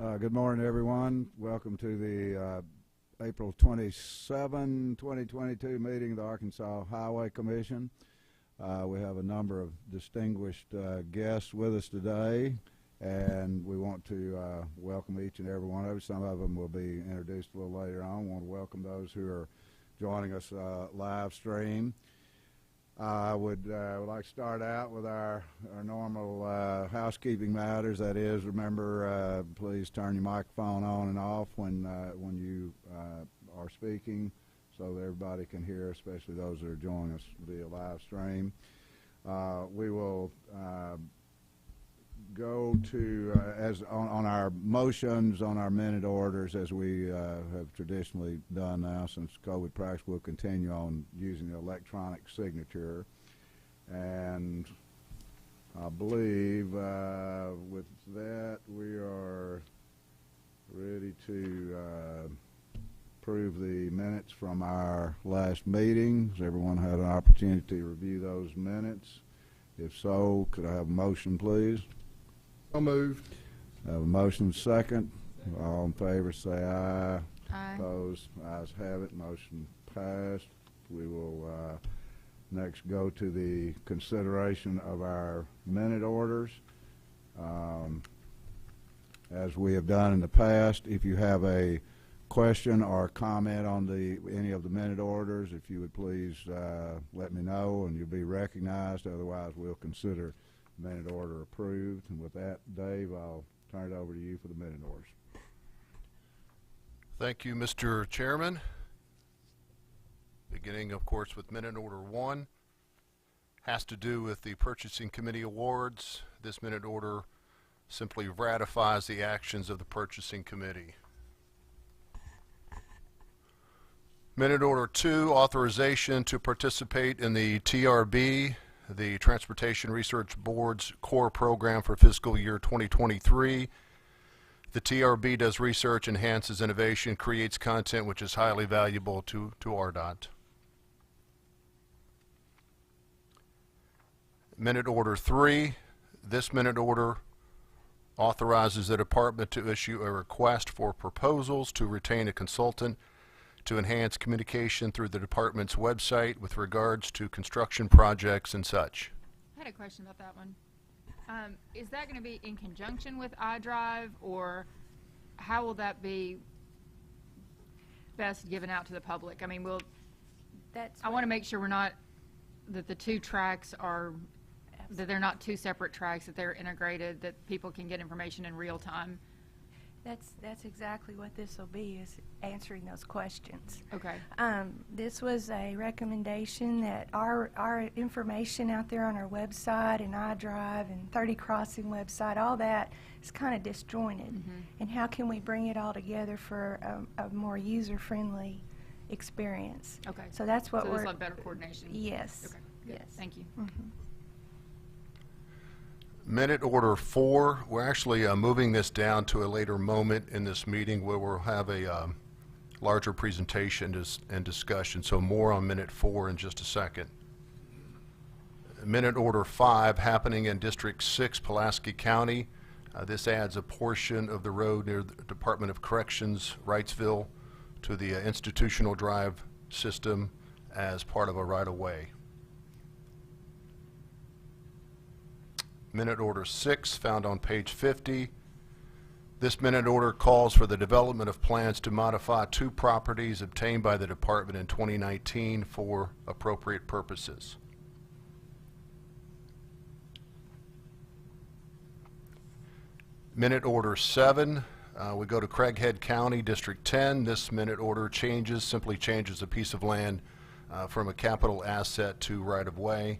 Good morning, everyone. Welcome to the April 27, 2022 meeting of the Arkansas Highway Commission. We have a number of distinguished guests with us today, and we want to welcome each and every one of them. Some of them will be introduced a little later on. We want to welcome those who are joining us live stream. I would like to start out with our normal housekeeping matters. That is, remember, please turn your microphone on and off when you are speaking, so that everybody can hear, especially those that are joining us via live stream. We will go to as on our motions, on our minute orders, as we have traditionally done now since COVID practice. We'll continue on using the electronic signature, and I believe with that we are ready to approve the minutes from our last meeting. Has everyone had an opportunity to review those minutes? If so, could I have a motion, please? So moved. I have a motion second. All in favor say aye. Aye. Opposed? Ayes have it. Motion passed. We will next go to the consideration of our minute orders. As we have done in the past, if you have a question or comment on any of the minute orders, if you would please let me know, and you'll be recognized. Otherwise, we'll consider minute order approved. And with that, Dave, I'll turn it over to you for the minute orders. Thank you, Mr. Chairman. Beginning, of course, with minute order 1. Has to do with the Purchasing Committee awards. This minute order simply ratifies the actions of the Purchasing Committee. Minute order 2, authorization to participate in the TRB, the Transportation Research Board's core program for fiscal year 2023. The TRB does research, enhances innovation, creates content which is highly valuable to RDOT. Minute order 3. This minute order authorizes the department to issue a request for proposals to retain a consultant to enhance communication through the department's website with regards to construction projects and such. I had a question about that one. Is that going to be in conjunction with iDrive, or how will that be best given out to the public? I mean, I want to make sure that the two tracks are, that they're not two separate tracks, that they're integrated, that people can get information in real time. That's exactly what this will be, is answering those questions. Okay. This was a recommendation that our information out there on our website and iDrive and 30 Crossing website, all that is kind of disjointed. Mm-hmm. And how can we bring it all together for a more user-friendly experience? Okay. So that's what so we're... there's like better coordination. Yes. Okay. Good. Yes. Thank you. Mm-hmm. Minute order 4, we're actually moving this down to a later moment in this meeting where we'll have a larger presentation and discussion, so more on minute 4 in just a second. Minute order 5, happening in District 6, Pulaski County. This adds a portion of the road near the Department of Corrections, Wrightsville, to the institutional drive system as part of a right-of-way. Minute order 6, found on page 50. This minute order calls for the development of plans to modify 2 properties obtained by the department in 2019 for appropriate purposes. Minute order 7, we go to Craighead County, District 10. This minute order simply changes a piece of land from a capital asset to right-of-way.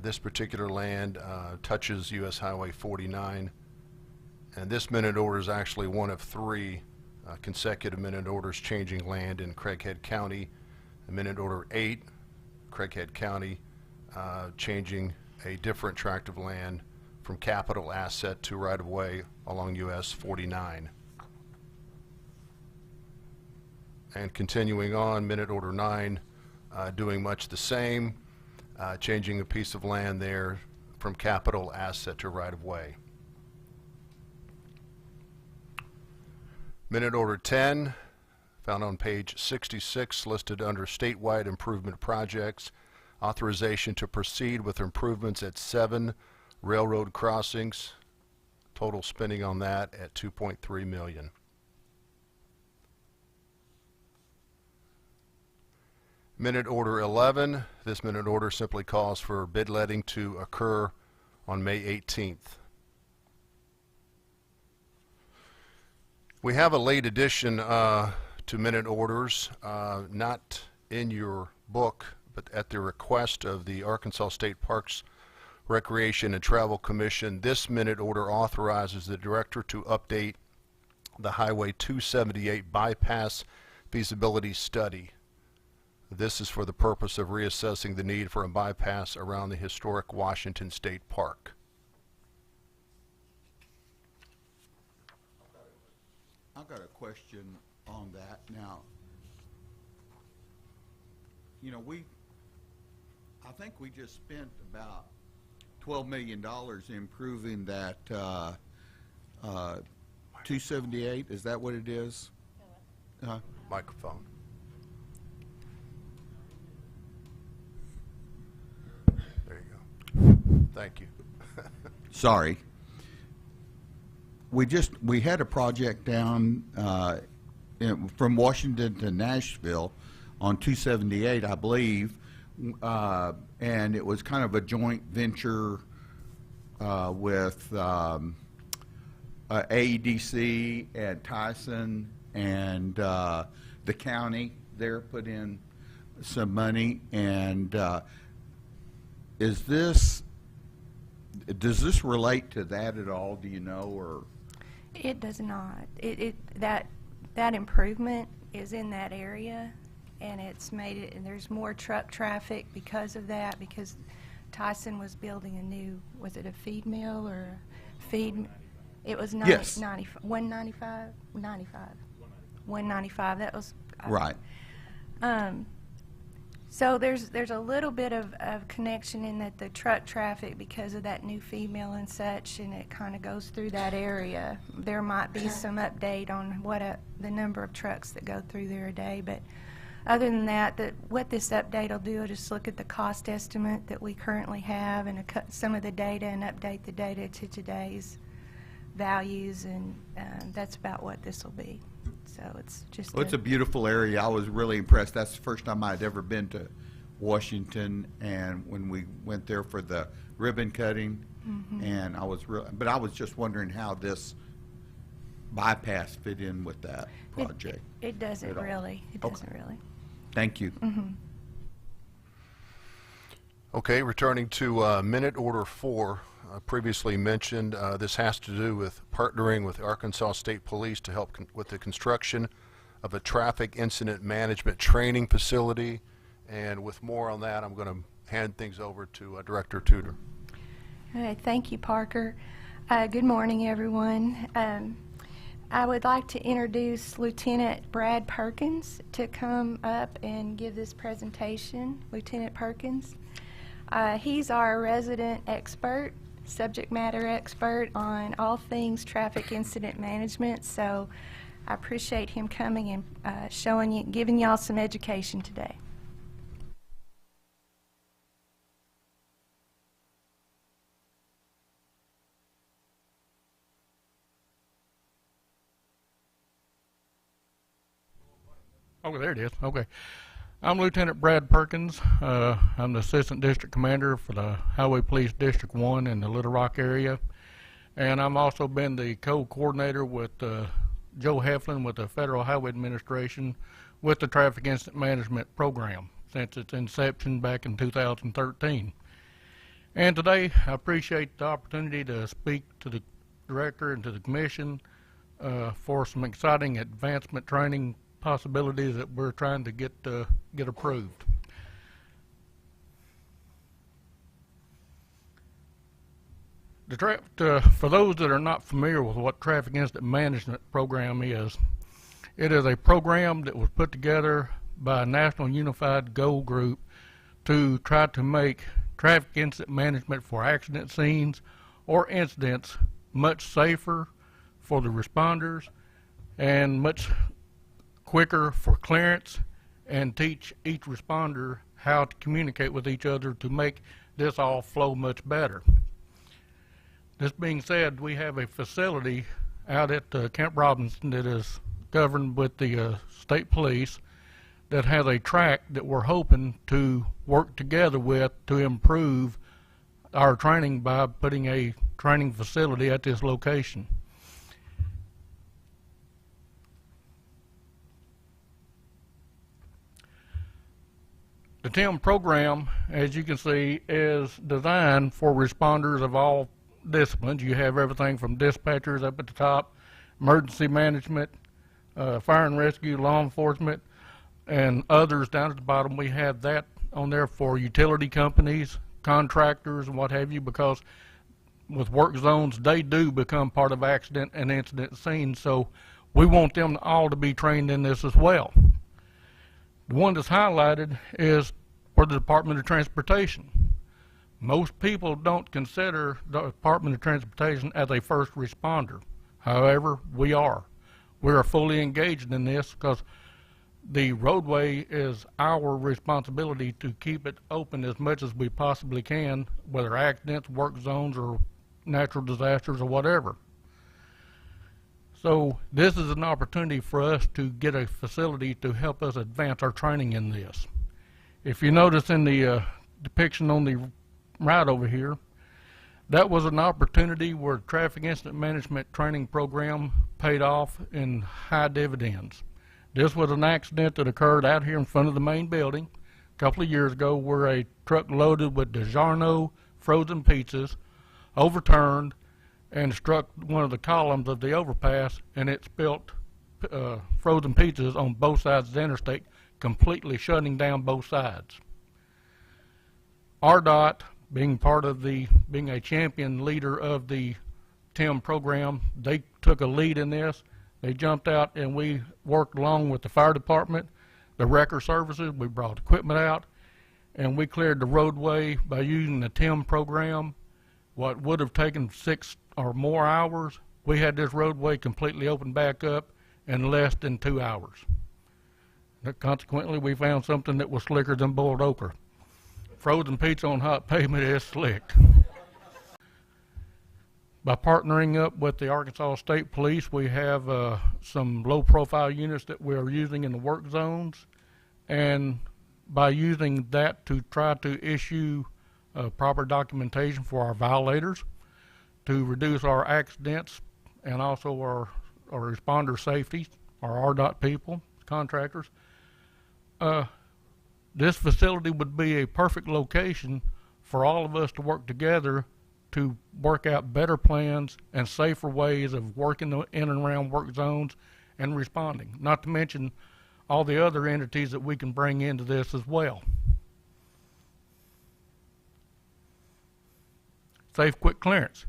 This particular land touches U.S. Highway 49, and this minute order is actually one of 3 consecutive minute orders changing land in Craighead County. Minute order 8, Craighead County, changing a different tract of land from capital asset to right-of-way along U.S. 49. And continuing on, minute order 9, doing much the same. Changing a piece of land there from capital asset to right-of-way. Minute Order 10, found on page 66, listed under statewide improvement projects. Authorization to proceed with improvements at 7 railroad crossings. Total spending on that at $2.3 million. Minute Order 11. This minute order simply calls for bid letting to occur on May 18th. We have a late addition to minute orders, not in your book, but at the request of the Arkansas State Parks, Recreation and Travel Commission. This minute order authorizes the director to update the Highway 278 bypass feasibility study. This is for the purpose of reassessing the need for a bypass around the historic Washington State Park. I've got a question on that. Now, you know, I think we just spent about $12 million improving that 278. Is that what it is? Microphone. There you go. Thank you. Sorry. We had a project down from Washington to Nashville on 278, I believe, and it was kind of a joint venture with AEDC and Tyson and the county there put in some money. And does this relate to that at all? Do you know? Or It does not. That improvement is in that area, and it's made it, and there's more truck traffic because of that, because Tyson was building a new, was it a feed mill or a feed? It was Yes. 195? 195. That was right. So there's a little bit of connection in that the truck traffic, because of that new feed mill and such, and it kind of goes through that area. There might be some update on the number of trucks that go through there a day, but other than that, what this update will do is just look at the cost estimate that we currently have and some of the data and update the data to today's values, and that's about what this will be. So it's just. Well, it's a beautiful area. I was really impressed. That's the first time I'd ever been to Washington, and when we went there for the ribbon cutting, and I was but I was just wondering how this bypass fit in with that project. It doesn't really. It doesn't really. Thank you. Okay, returning to minute order 4. Previously mentioned, this has to do with partnering with Arkansas State Police to help with the construction of a traffic incident management training facility. And with more on that, I'm going to hand things over to Director Tudor. All right, thank you, Parker. Good morning, everyone. I would like to introduce Lieutenant Brad Perkins to come up and give this presentation. Lieutenant Perkins. He's our resident expert, subject matter expert on all things traffic incident management, so I appreciate him coming and giving y'all some education today. Oh, there it is. Okay. I'm Lieutenant Brad Perkins. I'm the Assistant District Commander for the Highway Police District 1 in the Little Rock area. And I'm also been the co-coordinator with Joe Heflin with the Federal Highway Administration with the Traffic Incident Management Program since its inception back in 2013. And today I appreciate the opportunity to speak to the Director and to the Commission for some exciting advancement training possibilities that we're trying to get approved. For those that are not familiar with what Traffic Incident Management Program is, it is a program that was put together by a National Unified Goal Group to try to make traffic incident management for accident scenes or incidents much safer for the responders and much quicker for clearance, and teach each responder how to communicate with each other to make this all flow much better. This being said, we have a facility out at Camp Robinson that is governed with the state police that has a track that we're hoping to work together with to improve our training by putting a training facility at this location. The TIM program, as you can see, is designed for responders of all disciplines. You have everything from dispatchers up at the top, emergency management, fire and rescue, law enforcement, and others down at the bottom. We have that on there for utility companies, contractors, and what have you, because with work zones, they do become part of accident and incident scenes, so we want them all to be trained in this as well. The one that's highlighted is for the Department of Transportation. Most people don't consider the Department of Transportation as a first responder. However, we are. We are fully engaged in this because the roadway is our responsibility to keep it open as much as we possibly can, whether accidents, work zones, or natural disasters, or whatever. So this is an opportunity for us to get a facility to help us advance our training in this. If you notice in the depiction on the right over here, that was an opportunity where traffic incident management training program paid off in high dividends. This was an accident that occurred out here in front of the main building a couple of years ago where a truck loaded with DiGiorno frozen pizzas overturned and struck one of the columns of the overpass, and it spilt frozen pizzas on both sides of the interstate, completely shutting down both sides. RDOT, being a champion leader of the TIM program, they took a lead in this. They jumped out, and we worked along with the fire department, the wrecker services. We brought equipment out, and we cleared the roadway by using the TIM program. What would have taken 6 or more hours, we had this roadway completely opened back up in less than 2 hours. Consequently, we found something that was slicker than boiled okra. Frozen pizza on hot pavement is slick. By partnering up with the Arkansas State Police, we have some low-profile units that we're using in the work zones, and by using that to try to issue proper documentation for our violators to reduce our accidents and also our responder safety, our RDOT people, contractors. This facility would be a perfect location for all of us to work together to work out better plans and safer ways of working in and around work zones and responding, not to mention all the other entities that we can bring into this as well. Safe Quick Clearance.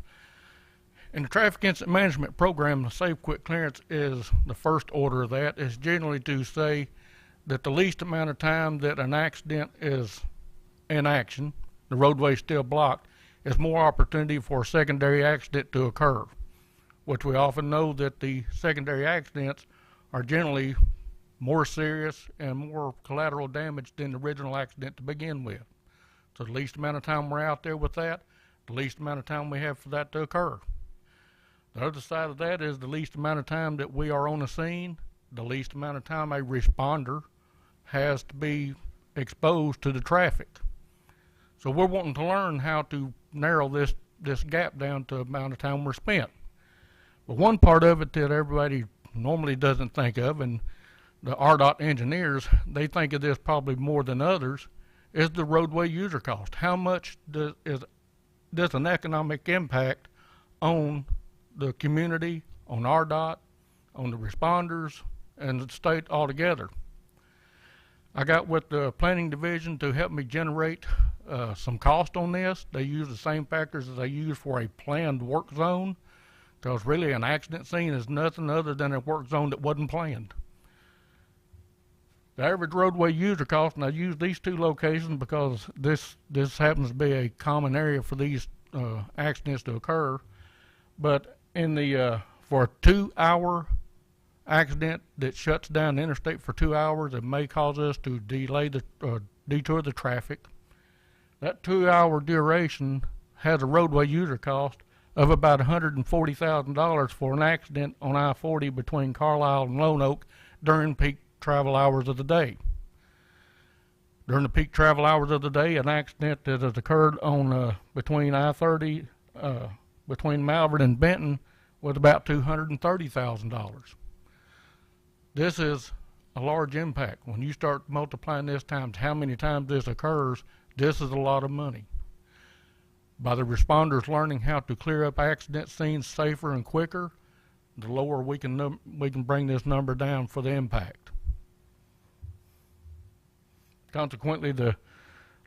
In the Traffic Incident Management Program, the Safe Quick Clearance is the first order of that. It's generally to say that the least amount of time that an accident is in action, the roadway is still blocked, is more opportunity for a secondary accident to occur, which we often know that the secondary accidents are generally more serious and more collateral damage than the original accident to begin with. So the least amount of time we're out there with that, the least amount of time we have for that to occur. The other side of that is the least amount of time that we are on the scene, the least amount of time a responder has to be exposed to the traffic. So we're wanting to learn how to narrow this gap down to the amount of time we're spent. But one part of it that everybody normally doesn't think of, and the RDOT engineers, they think of this probably more than others, is the roadway user cost. How much does an economic impact on the community, on RDOT, on the responders, and the state altogether? I got with the planning division to help me generate some cost on this. They use the same factors as they use for a planned work zone, because really an accident scene is nothing other than a work zone that wasn't planned. The average roadway user cost, and I use these two locations because this happens to be a common area for these accidents to occur, but in the for a 2-hour accident that shuts down the interstate for 2 hours and may cause us to delay the detour the traffic. That 2-hour duration has a roadway user cost of about $140,000 for an accident on I-40 between Carlisle and Lone Oak during peak travel hours of the day. During the peak travel hours of the day, an accident that has occurred on between I-30, between Malvern and Benton, was about $230,000. This is a large impact. When you start multiplying this times how many times this occurs, this is a lot of money. By the responders learning how to clear up accident scenes safer and quicker, the lower we can bring this number down for the impact. Consequently, the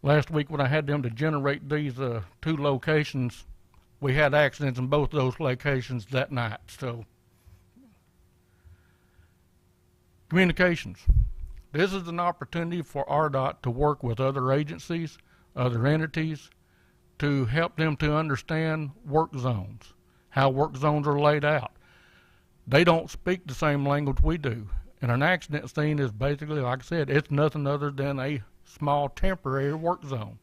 last week when I had them to generate these 2 locations, we had accidents in both those locations that night. So, communications. This is an opportunity for RDOT to work with other agencies, other entities, to help them to understand work zones, how work zones are laid out. They don't speak the same language we do. And an accident scene is basically, like I said, it's nothing other than a small temporary work zone.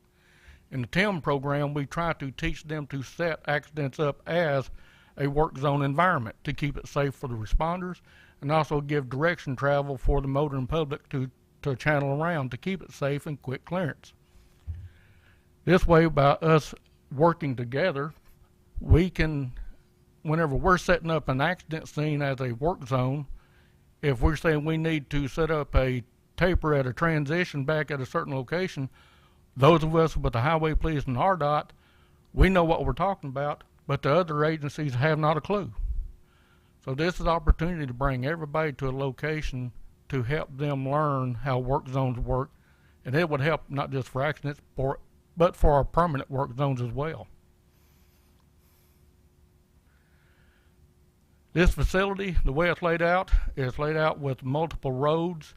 In the TIM program, we try to teach them to set accidents up as a work zone environment to keep it safe for the responders and also give direction travel for the motoring public to channel around to keep it safe and quick clearance. This way, by us working together, we can, whenever we're setting up an accident scene as a work zone, if we're saying we need to set up a taper at a transition back at a certain location, those of us with the Highway Police and RDOT, we know what we're talking about, but the other agencies have not a clue. So this is an opportunity to bring everybody to a location to help them learn how work zones work, and it would help not just for accidents, but for our permanent work zones as well. This facility, the way it's laid out, is laid out with multiple roads,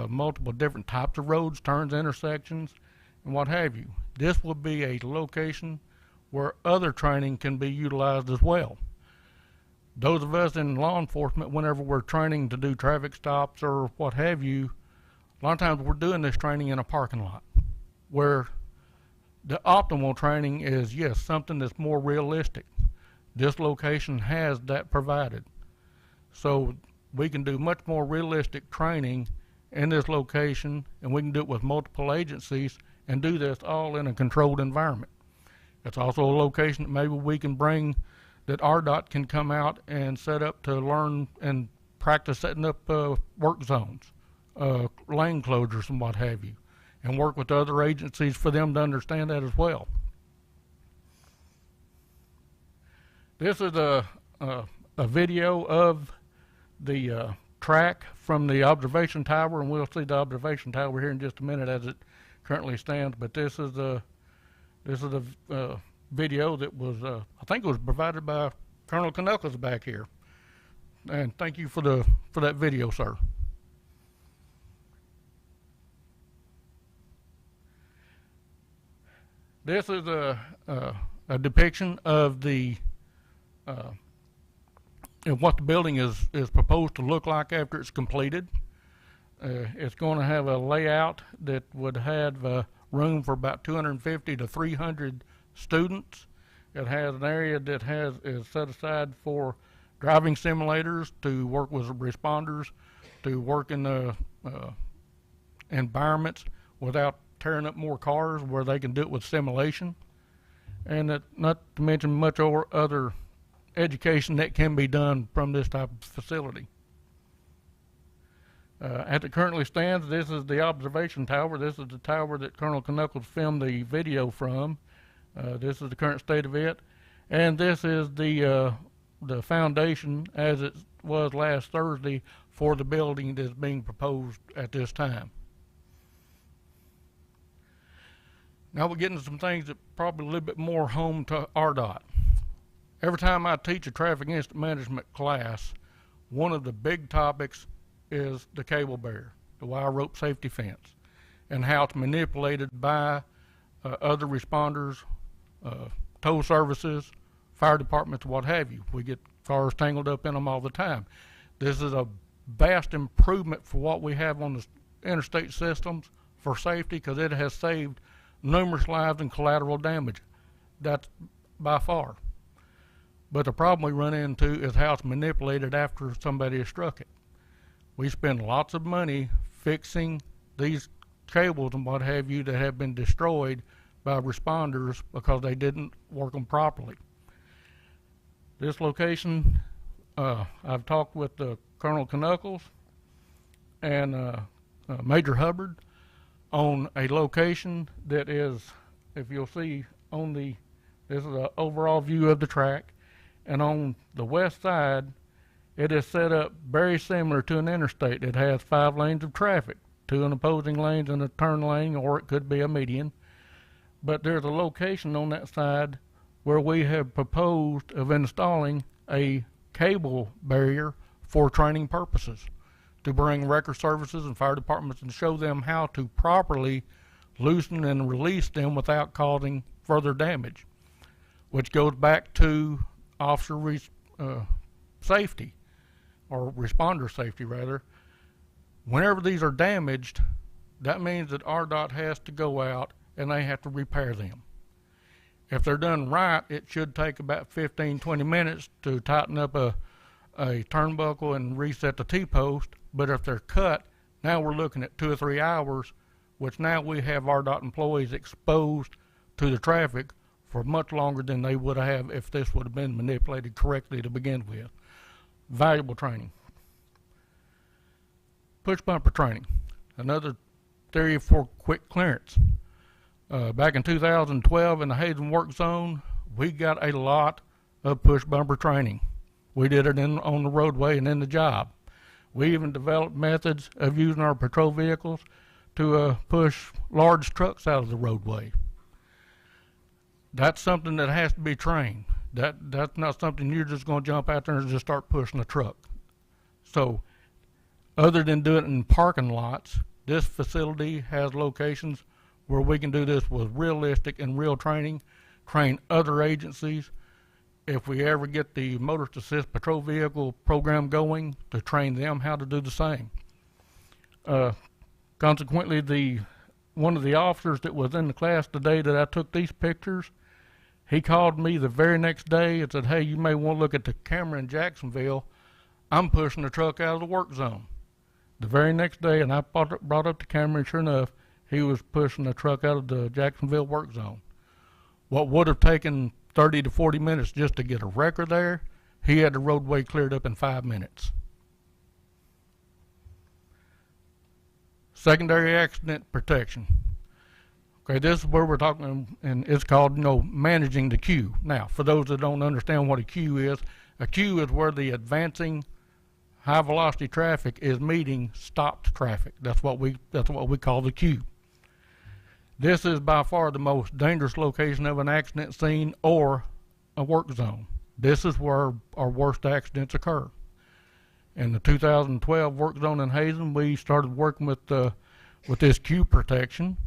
multiple different types of roads, turns, intersections, and what have you. This will be a location where other training can be utilized as well. Those of us in law enforcement, whenever we're training to do traffic stops or what have you, a lot of times we're doing this training in a parking lot, where the optimal training is, yes, something that's more realistic. This location has that provided. So we can do much more realistic training in this location, and we can do it with multiple agencies and do this all in a controlled environment. It's also a location that maybe we can bring, that RDOT can come out and set up to learn and practice setting up work zones, lane closures and what have you, and work with other agencies for them to understand that as well. This is a video of the track from the observation tower, and we'll see the observation tower here in just a minute as it currently stands. But this is a video that was, I think it was provided by Colonel Knuckles back here. And thank you for that video, sir. This is a depiction of the and what the building is proposed to look like after it's completed. It's going to have a layout that would have room for about 250 to 300 students. It has an area that is set aside for driving simulators to work with responders, to work in the environments without tearing up more cars, where they can do it with simulation, and not to mention much other education that can be done from this type of facility. As it currently stands, this is the observation tower. This is the tower that Colonel Knuckles filmed the video from. This is the current state of it, and this is the foundation as it was last Thursday for the building that's being proposed at this time. Now we're getting to some things that probably a little bit more home to RDOT. Every time I teach a traffic incident management class, one of the big topics is the cable barrier, the wire rope safety fence, and how it's manipulated by other responders, tow services, fire departments, what have you. We get cars tangled up in them all the time. This is a vast improvement for what we have on the interstate systems for safety, because it has saved numerous lives and collateral damage. That's by far. But the problem we run into is how it's manipulated after somebody has struck it. We spend lots of money fixing these cables and what have you that have been destroyed by responders because they didn't work them properly. This location, I've talked with Colonel Knuckles and Major Hubbard on a location that is, if you'll see on this is an overall view of the track, and on the west side it is set up very similar to an interstate. It has 5 lanes of traffic, 2 in opposing lanes and a turn lane, or it could be a median. But there's a location on that side where we have proposed of installing a cable barrier for training purposes, to bring record services and fire departments and show them how to properly loosen and release them without causing further damage, which goes back to officer safety, or responder safety rather. Whenever these are damaged, that means that RDOT has to go out and they have to repair them. If they're done right, it should take about 15-20 minutes to tighten up a turnbuckle and reset the T-post. But if they're cut, now we're looking at 2 or 3 hours, which now we have RDOT employees exposed to the traffic for much longer than they would have if this would have been manipulated correctly to begin with. Valuable training. Push bumper training, another theory for quick clearance. Back in 2012 in the Hazen work zone, we got a lot of push bumper training. We did it on the roadway and in the job. We even developed methods of using our patrol vehicles to push large trucks out of the roadway. That's something that has to be trained. That's not something you're just going to jump out there and just start pushing a truck. So other than doing it in parking lots, this facility has locations where we can do this with realistic and real training, train other agencies. If we ever get the motorist assist patrol vehicle program going, to train them how to do the same. Consequently, one of the officers that was in the class today that I took these pictures, he called me the very next day and said, "Hey, you may want to look at the camera in Jacksonville. I'm pushing the truck out of the work zone." The very next day, and I brought up the camera, and sure enough, he was pushing the truck out of the Jacksonville work zone. What would have taken 30 to 40 minutes just to get a record there, he had the roadway cleared up in 5 minutes. Secondary accident protection. Okay, this is where we're talking, and it's called, managing the queue. Now, for those that don't understand what a queue is where the advancing high velocity traffic is meeting stopped traffic. That's what we call the queue. This is by far the most dangerous location of an accident scene or a work zone. This is where our worst accidents occur. In the 2012 work zone in Hazen, we started working with this queue protection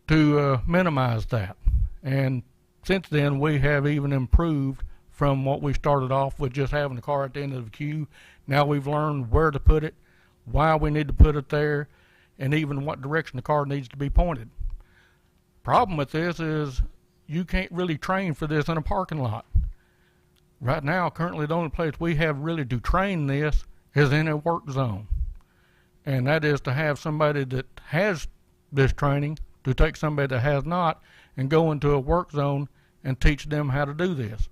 to minimize that. And since then, we have even improved from what we started off with, just having the car at the end of the queue. Now we've learned where to put it, why we need to put it there, and even what direction the car needs to be pointed. Problem with this is you can't really train for this in a parking lot. Right now, currently the only place we have really to train this is in a work zone. And that is to have somebody that has this training to take somebody that has not and go into a work zone and teach them how to do this.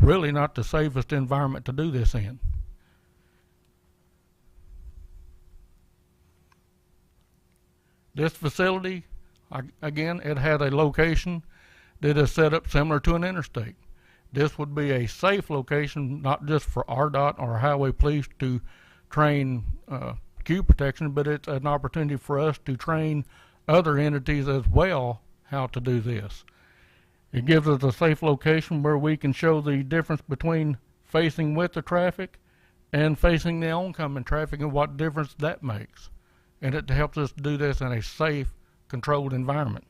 Really not the safest environment to do this in. This facility, again, it had a location that is set up similar to an interstate. This would be a safe location, not just for RDOT or highway police to train queue protection, but it's an opportunity for us to train other entities as well how to do this. It gives us a safe location where we can show the difference between facing with the traffic and facing the oncoming traffic and what difference that makes. And it helps us do this in a safe, controlled environment.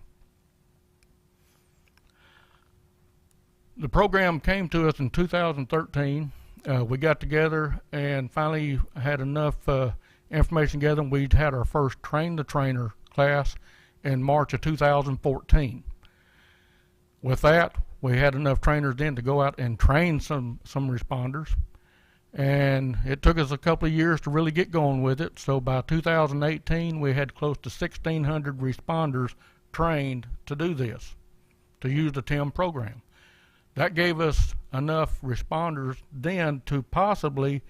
The program came to us in 2013, we got together and finally had enough information together, and we had our first Train the Trainer class in March of 2014. With that, we had enough trainers then to go out and train some responders, and it took us a couple of years to really get going with it. So by 2018, we had close to 1,600 responders trained to do this, to use the TIM program. That gave us enough responders then to possibly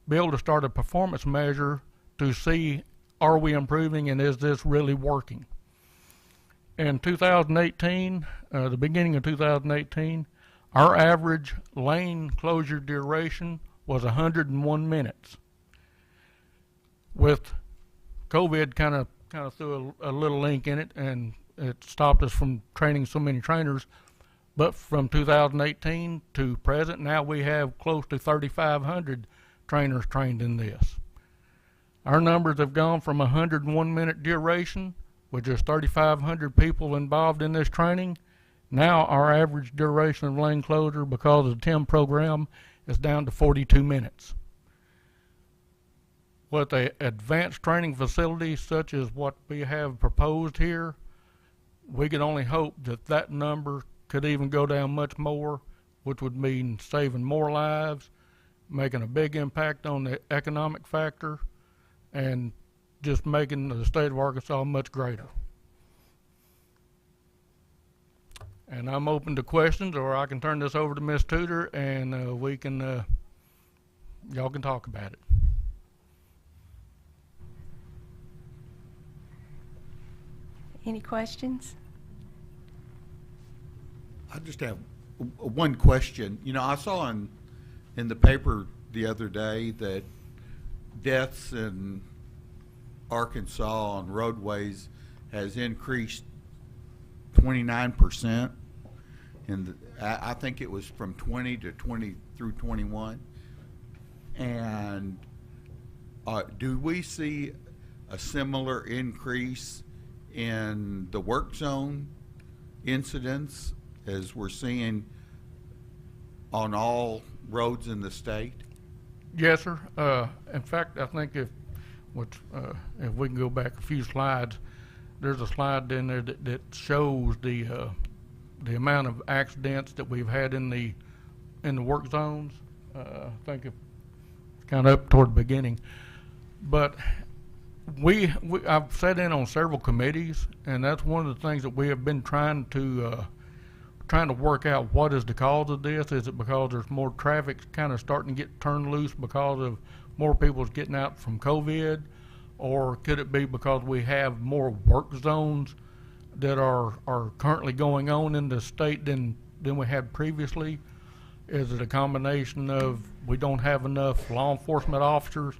be able to start a performance measure to see, are we improving and is this really working? In 2018, the beginning of 2018, our average lane closure duration was 101 minutes. With COVID kind of threw a little link in it, and it stopped us from training so many trainers. But from 2018 to present, now we have close to 3,500 trainers trained in this. Our numbers have gone from 101 minute duration, with just 3,500 people involved in this training. Now our average duration of lane closure, because of the TIM program, is down to 42 minutes. With an advanced training facility such as what we have proposed here, we can only hope that that number could even go down much more, which would mean saving more lives, making a big impact on the economic factor, and just making the state of Arkansas much greater. And I'm open to questions, or I can turn this over to Ms. Tudor, and we can, y'all can talk about it. Any questions? I just have one question. You know, I saw in the paper the other day that deaths in Arkansas on roadways has increased 29%, and I think it was from 20 to 20 through 21. And do we see a similar increase in the work zone incidents as we're seeing on all roads in the state? Yes, sir. In fact, I think if we can go back a few slides, there's a slide in there that shows the amount of accidents that we've had in the work zones. I think it's kind of up toward the beginning, but I've sat in on several committees, and that's one of the things that we have been trying to work out. What is the cause of this? Is it because there's more traffic kind of starting to get turned loose because of more people getting out from COVID? Or could it be because we have more work zones that are currently going on in the state than we had previously? Is it a combination of we don't have enough law enforcement officers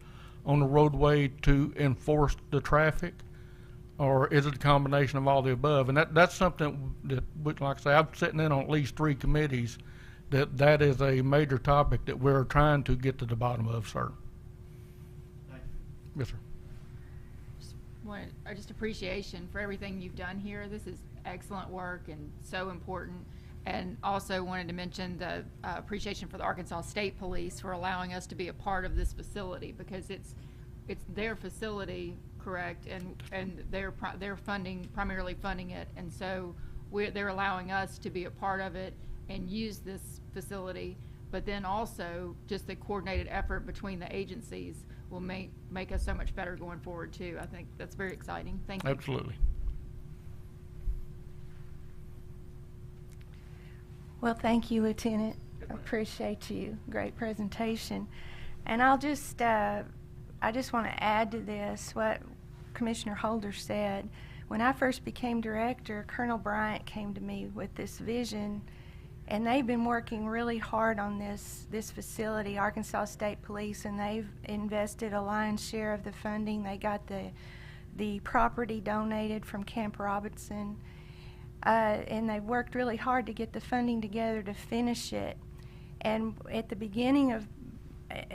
on the roadway to enforce the traffic? Or is it a combination of all the above? And that's something that, like I say, I'm sitting in on at least 3 committees that is a major topic that we're trying to get to the bottom of, sir. Yes, sir. Just appreciation for everything you've done here. This is excellent work and so important. And also wanted to mention the appreciation for the Arkansas State Police for allowing us to be a part of this facility, because it's their facility, correct, and they're primarily funding it, and so they're allowing us to be a part of it and use this facility. But then also just the coordinated effort between the agencies will make us so much better going forward too. I think that's very exciting. Thank you. Absolutely. Well, thank you, Lieutenant. Appreciate you. Great presentation. And I just want to add to this what Commissioner Holder said. When I first became director, Colonel Bryant came to me with this vision, and they've been working really hard on this facility, Arkansas State Police, and they've invested a lion's share of the funding. They got the property donated from Camp Robinson, and they worked really hard to get the funding together to finish it. And at the beginning of,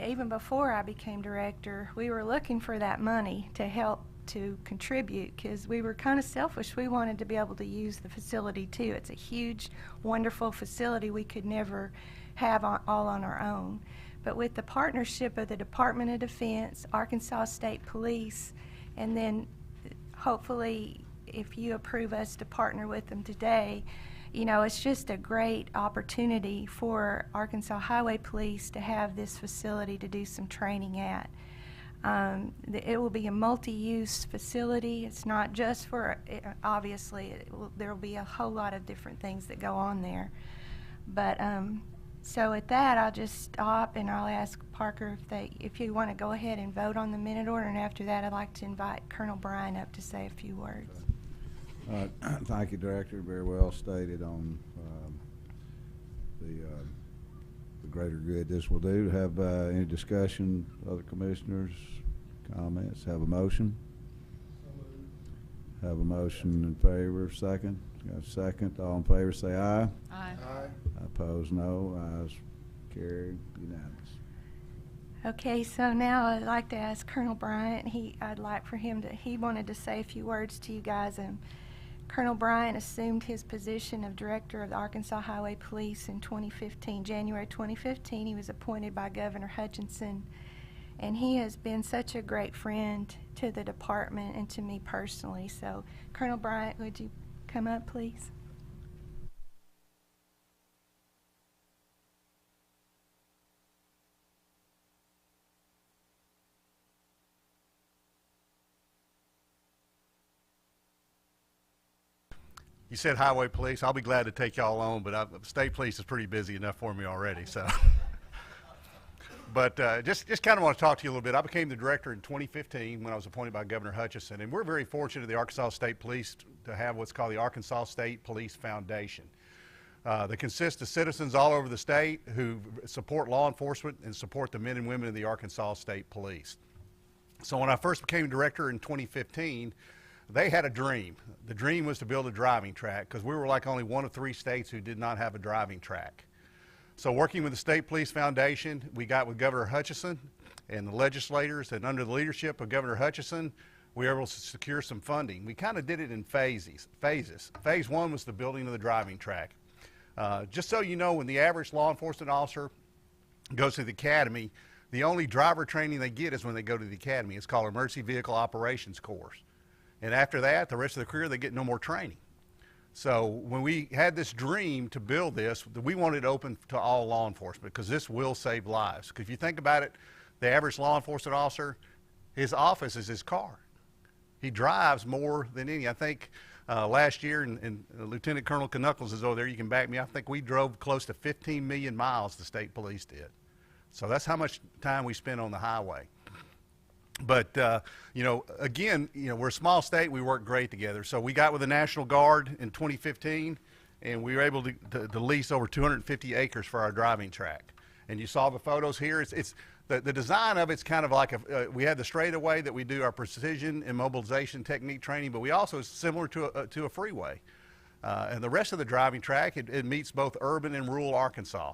even before I became director, we were looking for that money to help to contribute, because we were kind of selfish. We wanted to be able to use the facility too. It's a huge, wonderful facility we could never have all on our own. but with the partnership of the Department of Defense, Arkansas State Police, and then hopefully if you approve us to partner with them today, you know, it's just a great opportunity for Arkansas Highway Police to have this facility to do some training at. It will be a multi-use facility. It's not just for, obviously, there will be a whole lot of different things that go on there. But so at that, I'll just stop and I'll ask Parker if you want to go ahead and vote on the minute order, and after that, I'd like to invite Colonel Bryant up to say a few words. Thank you, Director. Very well stated on the greater good this will do. Have any discussion, other commissioners, comments? Have a motion? Have a motion in favor. Second? Got a second. All in favor say aye. Aye. Opposed, no. Ayes carried, unanimous. Okay, so now I'd like to ask Colonel Bryant. I'd like for him to, he wanted to say a few words to you guys. Colonel Bryant assumed his position of Director of the Arkansas Highway Police in 2015. January 2015, he was appointed by Governor Hutchinson, and he has been such a great friend to the department and to me personally. So, Colonel Bryant, would you come up, please? You said highway police. I'll be glad to take y'all on, but state police is pretty busy enough for me already. So, but just kind of want to talk to you a little bit. I became the director in 2015 when I was appointed by Governor Hutchinson, and we're very fortunate at the Arkansas State Police to have what's called the Arkansas State Police Foundation. That consists of citizens all over the state who support law enforcement and support the men and women of the Arkansas State Police. So when I first became director in 2015. They had a dream. The dream was to build a driving track because we were like only one of 3 states who did not have a driving track. So working with the State Police Foundation, we got with Governor Hutchinson and the legislators, and under the leadership of Governor Hutchinson, we were able to secure some funding. We kind of did it in phases. Phase 1 was the building of the driving track. Just so you know, when the average law enforcement officer goes to the academy, the only driver training they get is when they go to the academy. It's called Emergency Vehicle Operations Course. And after that, the rest of the career, they get no more training. So when we had this dream to build this, we wanted it open to all law enforcement because this will save lives. Because if you think about it, the average law enforcement officer, his office is his car. He drives more than any. I think last year, and Lieutenant Colonel Knuckles is over there, you can back me, I think we drove close to 15 million miles, the state police did. So that's how much time we spent on the highway. But, you know, again, you know, we're a small state. We work great together. So we got with the National Guard in 2015, and we were able to lease over 250 acres for our driving track. And you saw the photos here. It's the design of it's kind of like we have the straightaway that we do our precision and mobilization technique training, but we also, it's similar to a freeway. And the rest of the driving track, it meets both urban and rural Arkansas.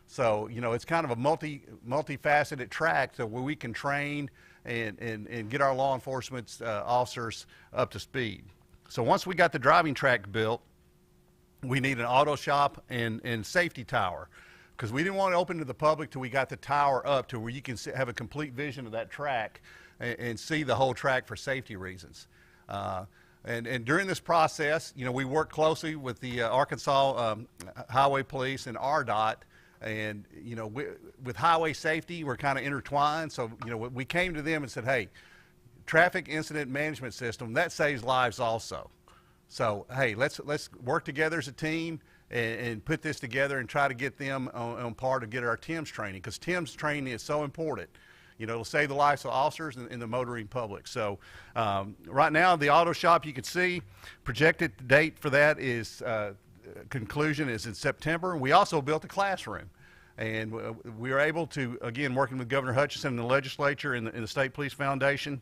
So, you know, it's kind of a multifaceted track so where we can train and get our law enforcement officers up to speed. So once we got the driving track built, we need an auto shop and safety tower because we didn't want to open to the public till we got the tower up to where you can have a complete vision of that track and see the whole track for safety reasons. And during this process, you know, we work closely with the Arkansas Highway Police and RDOT. And, you know, with highway safety, we're kind of intertwined. So, you know, we came to them and said, hey, traffic incident management system, that saves lives also. So, hey, let's work together as a team and put this together and try to get them on par to get our TIMS training, because TIMS training is so important. You know, it'll save the lives of officers and the motoring public. So right now, the auto shop, you can see, projected date for that is conclusion is in September. We also built a classroom, and we were able to, again, working with Governor Hutchinson and the legislature and the State Police Foundation,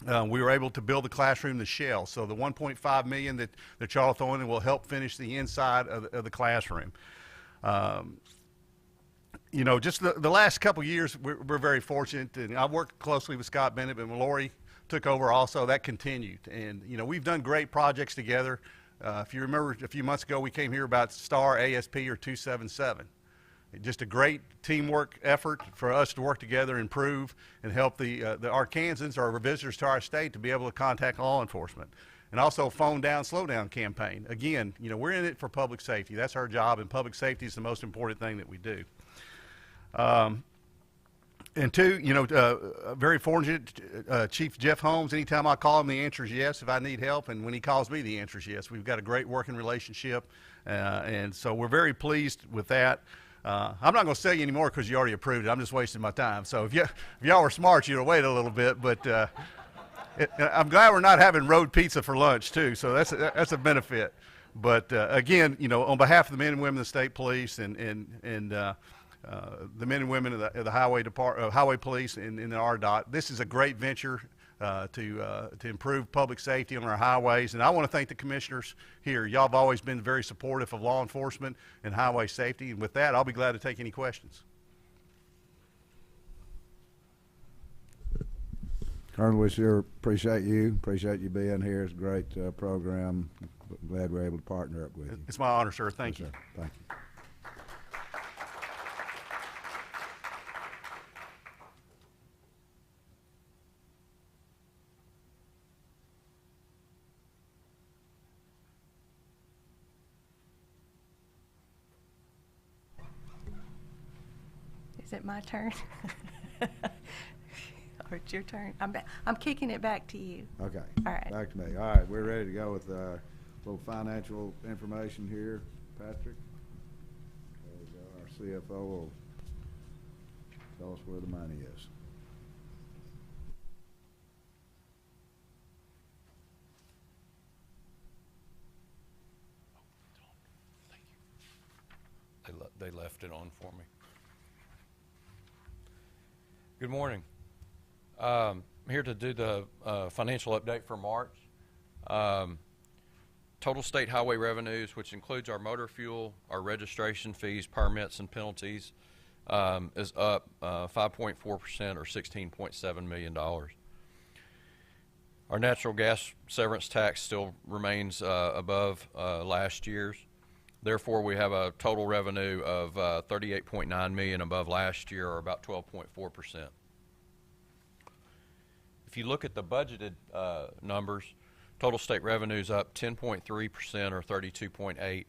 we were able to build the classroom, the shell. So the $1.5 million that y'all are throwing in will help finish the inside of the classroom. You know, just the last couple of years, we're very fortunate, and I worked closely with Scott Bennett, but Lori took over also. That continued, and you know, we've done great projects together. If you remember, a few months ago, we came here about STAR, ASP, or 277. Just a great teamwork effort for us to work together, improve, and help the Arkansans or visitors to our state to be able to contact law enforcement. And also phone down, slow down campaign. Again, you know, we're in it for public safety. That's our job, and public safety is the most important thing that we do. And two, you know, very fortunate, Chief Jeff Holmes, anytime I call him, the answer is yes if I need help, and when he calls me, the answer is yes. We've got a great working relationship, and so we're very pleased with that. I'm not going to tell you anymore because you already approved it. I'm just wasting my time. So if y'all were smart, you'd have waited a little bit, but I'm glad we're not having road pizza for lunch too, so that's a benefit. But again, you know, on behalf of the men and women of the state police and the men and women of the highway police and the RDOT, this is a great venture to improve public safety on our highways. And I want to thank the commissioners here. Y'all have always been very supportive of law enforcement and highway safety. And with that, I'll be glad to take any questions. Colonel, we sure appreciate you being here. It's a great program. Glad we're able to partner up with you. It's my honor, sir. Thank you. Yes, sir. Thank you. Is it my turn? Or it's your turn? I'm kicking it back to you. Okay. All right. Back to me. All right, we're ready to go with a little financial information here. Patrick? There we go. Our CFO will tell us where the money is. They left it on for me. Good morning. I'm here to do the financial update for March. Total state highway revenues, which includes our motor fuel, our registration fees, permits, and penalties, is up 5.4% or $16.7 million. Our natural gas severance tax still remains above last year's. Therefore, we have a total revenue of $38.9 million above last year, or about 12.4%. If you look at the budgeted numbers, total state revenues up 10.3% or 32.8.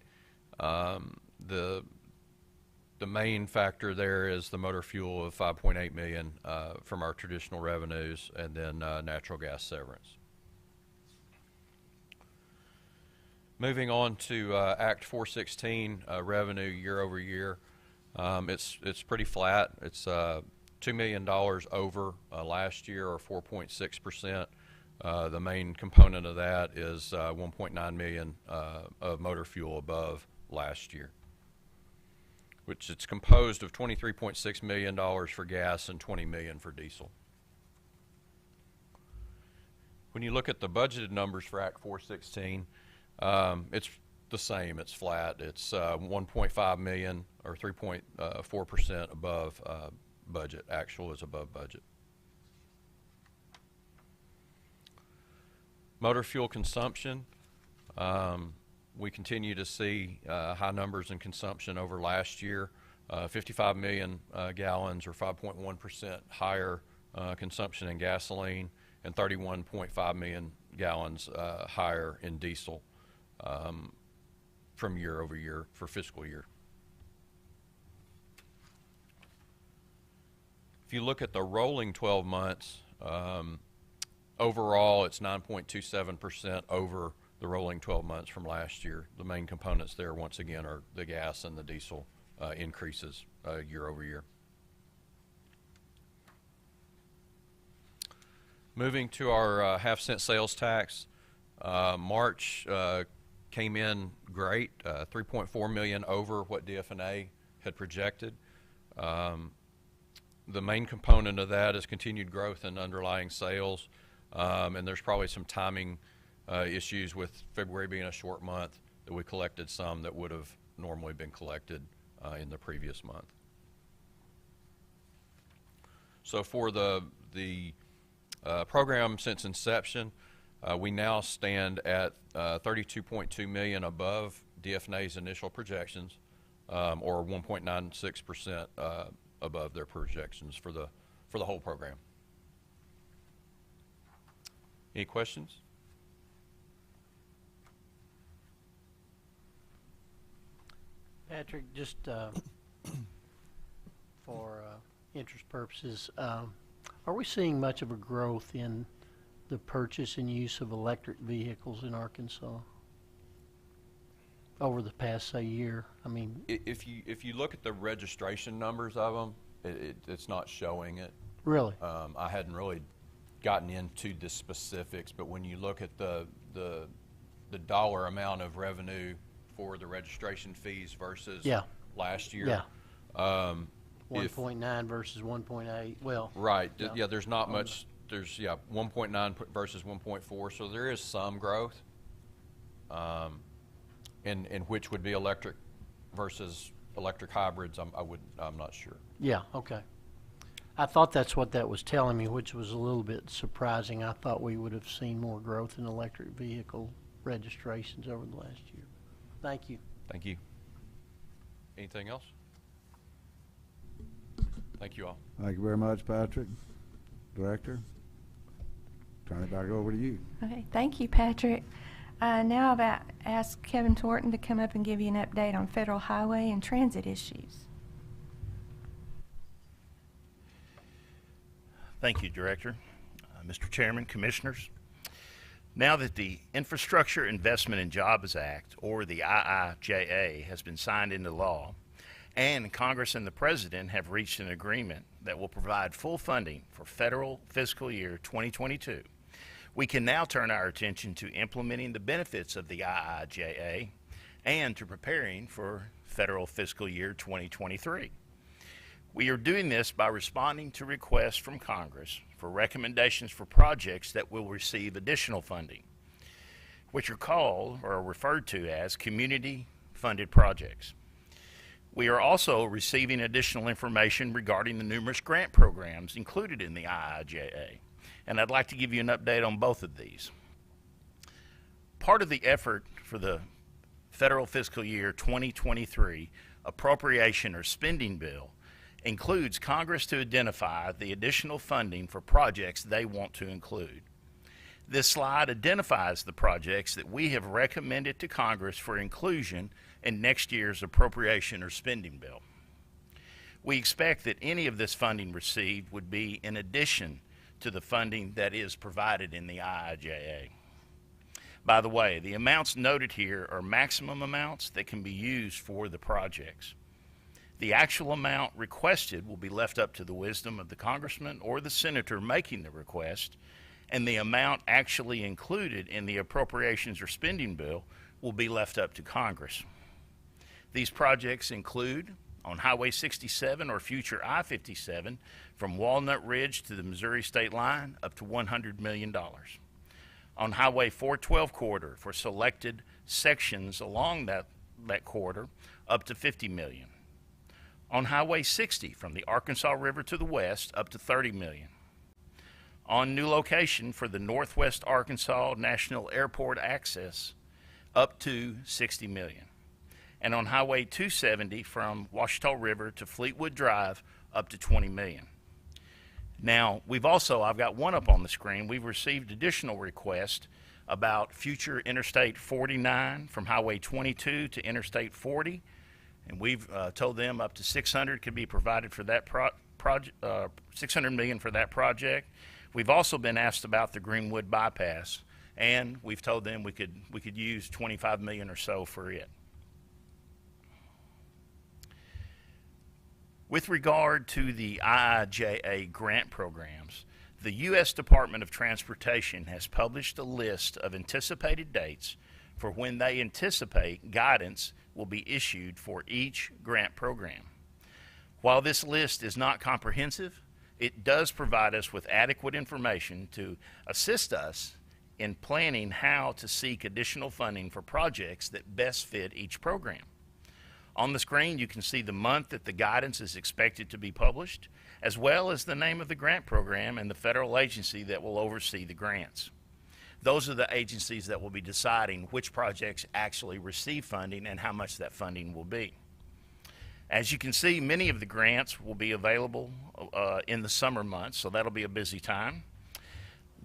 The main factor there is the motor fuel of 5.8 million from our traditional revenues, and then natural gas severance. Moving on to Act 416 revenue year over year, it's pretty flat. It's $2 million over last year, or 4.6%. The main component of that is 1.9 million of motor fuel above last year, which it's composed of $23.6 million for gas and $20 million for diesel. When you look at the budgeted numbers for Act 416, it's the same. It's flat. It's 1.5 million or 3.4% above budget. Actual is above budget. Motor fuel consumption. We continue to see high numbers in consumption over last year. 55 million gallons, or 5.1% higher consumption in gasoline, and 31.5 million gallons higher in diesel from year over year for fiscal year. If you look at the rolling 12 months, overall it's 9.27% over the rolling 12 months from last year. The main components there, once again, are the gas and the diesel increases year over year. Moving to our half-cent sales tax, March came in great, 3.4 million over what DF&A had projected. The main component of that is continued growth in underlying sales, and there's probably some timing issues with February being a short month, that we collected some that would have normally been collected in the previous month. So for the program since inception, we now stand at 32.2 million above DF&A's initial projections. or 1.96% above their projections for the whole program. Any questions? Patrick, just for interest purposes, are we seeing much of a growth in the purchase and use of electric vehicles in Arkansas over the past, say, year? I mean, If you look at the registration numbers of them, it's not showing it. really? I hadn't really gotten into the specifics, but when you look at the dollar amount of revenue for the registration fees versus Yeah. last year. Yeah. If- 1.9 versus 1.8. Well, Right. Yeah. Yeah, there's not much. There's 1.9 versus 1.4, so there is some growth. And which would be electric versus electric hybrids. I'm not sure. yeah, okay. I thought that's what that was telling me, which was a little bit surprising. I thought we would have seen more growth in electric vehicle registrations over the last year. Thank you. Thank you. Anything else? Thank you all. Thank you very much, Patrick. Director, turn it back over to you. Okay, thank you, Patrick. Now I've asked Kevin Thornton to come up and give you an update on federal highway and transit issues. Thank you, Director. Mr. Chairman, Commissioners, now that the Infrastructure Investment and Jobs Act, or the IIJA, has been signed into law, and Congress and the President have reached an agreement that will provide full funding for federal fiscal year 2022, we can now turn our attention to implementing the benefits of the IIJA and to preparing for federal fiscal year 2023. We are doing this by responding to requests from Congress for recommendations for projects that will receive additional funding, which are called or are referred to as community-funded projects. We are also receiving additional information regarding the numerous grant programs included in the IIJA, and I'd like to give you an update on both of these. Part of the effort for the federal fiscal year 2023 appropriation or spending bill includes Congress to identify the additional funding for projects they want to include. This slide identifies the projects that we have recommended to Congress for inclusion in next year's appropriation or spending bill. We expect that any of this funding received would be in addition to the funding that is provided in the IIJA. By the way, the amounts noted here are maximum amounts that can be used for the projects. The actual amount requested will be left up to the wisdom of the congressman or the senator making the request, and the amount actually included in the appropriations or spending bill will be left up to Congress. These projects include on Highway 67 or future I-57 from Walnut Ridge to the Missouri state line up to $100 million. On Highway 412 corridor for selected sections along that corridor up to $50 million. On Highway 60 from the Arkansas River to the west up to $30 million. On new location for the Northwest Arkansas National Airport access up to $60 million. And on Highway 270 from Ouachita River to Fleetwood Drive up to $20 million. Now, I've got one up on the screen. We've received additional requests about future Interstate 49 from Highway 22 to Interstate 40. And we've told them up to $600 could be provided for that $600 million for that project. We've also been asked about the Greenwood bypass, and we've told them we could use $25 million or so for it. With regard to the IIJA grant programs, the U.S. Department of Transportation has published a list of anticipated dates for when they anticipate guidance will be issued for each grant program. While this list is not comprehensive, it does provide us with adequate information to assist us in planning how to seek additional funding for projects that best fit each program. On the screen, you can see the month that the guidance is expected to be published, as well as the name of the grant program and the federal agency that will oversee the grants. Those are the agencies that will be deciding which projects actually receive funding and how much that funding will be. As you can see, many of the grants will be available in the summer months, so that'll be a busy time.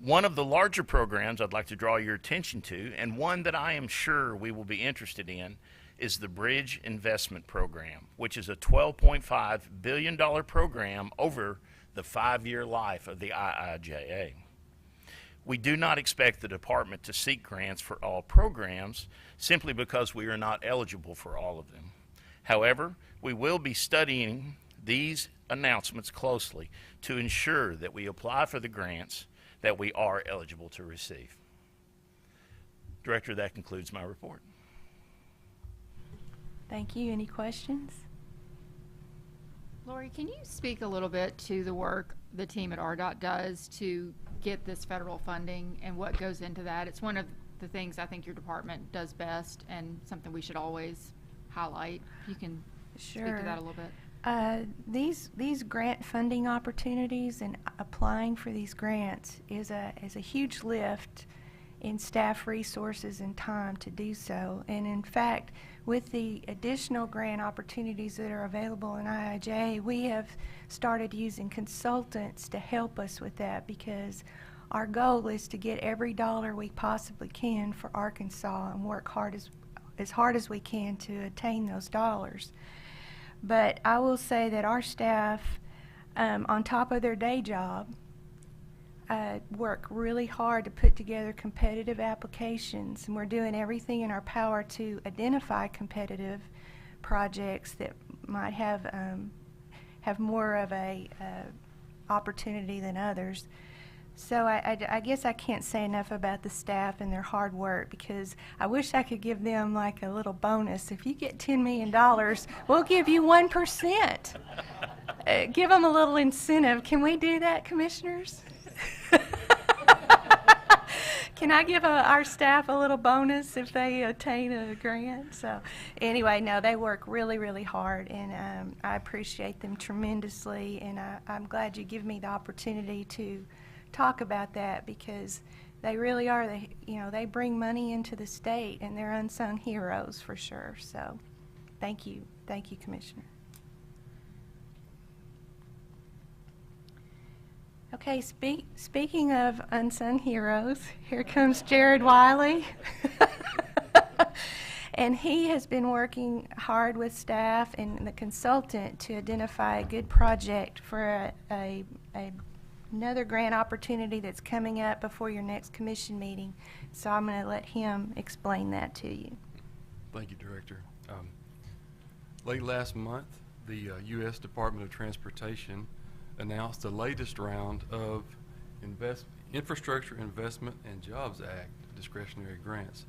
One of the larger programs I'd like to draw your attention to, and one that I am sure we will be interested in, is the Bridge Investment Program, which is a $12.5 billion program over the 5-year life of the IIJA. We do not expect the department to seek grants for all programs simply because we are not eligible for all of them. However, we will be studying these announcements closely to ensure that we apply for the grants that we are eligible to receive. Director, that concludes my report. Thank you. Any questions? Lori, can you speak a little bit to the work the team at RDOT does to get this federal funding and what goes into that? It's one of the things I think your department does best and something we should always highlight. If you can speak to that a little bit. These grant funding opportunities and applying for these grants is a huge lift in staff resources and time to do so. And in fact, with the additional grant opportunities that are available in IIJ, we have started using consultants to help us with that, because our goal is to get every dollar we possibly can for Arkansas and work as hard as we can to attain those dollars. But I will say that our staff, on top of their day job, work really hard to put together competitive applications, and we're doing everything in our power to identify competitive projects that might have more of a opportunity than others. So I guess I can't say enough about the staff and their hard work, because I wish I could give them like a little bonus. If you get $10 million, we'll give you 1%. Give them a little incentive. Can we do that, commissioners? Can I give our staff a little bonus if they attain a grant? So anyway, no, they work really, really hard, and I appreciate them tremendously, and I'm glad you give me the opportunity to talk about that, because they really are, they bring money into the state, and they're unsung heroes for sure. So thank you, Commissioner. Okay, speaking of unsung heroes, here comes Jared Wiley. And he has been working hard with staff and the consultant to identify a good project for another grant opportunity that's coming up before your next commission meeting. So I'm going to let him explain that to you. Thank you, Director. Late last month, the U.S. Department of Transportation announced the latest round of Infrastructure Investment and Jobs Act discretionary grants.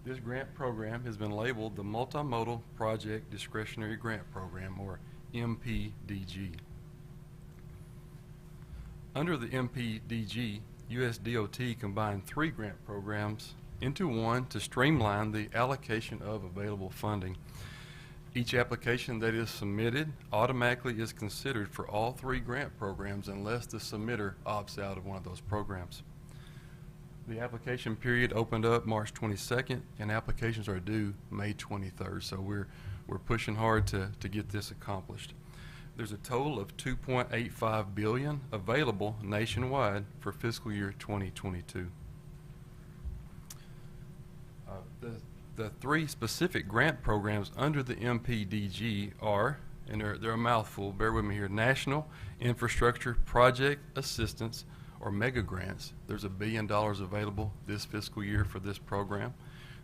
This grant program has been labeled the Multimodal Project Discretionary Grant Program, or MPDG. Under the MPDG, US DOT combined 3 grant programs into one to streamline the allocation of available funding. Each application that is submitted automatically is considered for all 3 grant programs unless the submitter opts out of one of those programs. The application period opened up March 22nd, and applications are due May 23rd, so we're pushing hard to get this accomplished. There's a total of $2.85 billion available nationwide for fiscal year 2022. The 3 specific grant programs under the MPDG are, and they're a mouthful, bear with me here, National Infrastructure Project Assistance, or mega grants. There's $1 billion available this fiscal year for this program.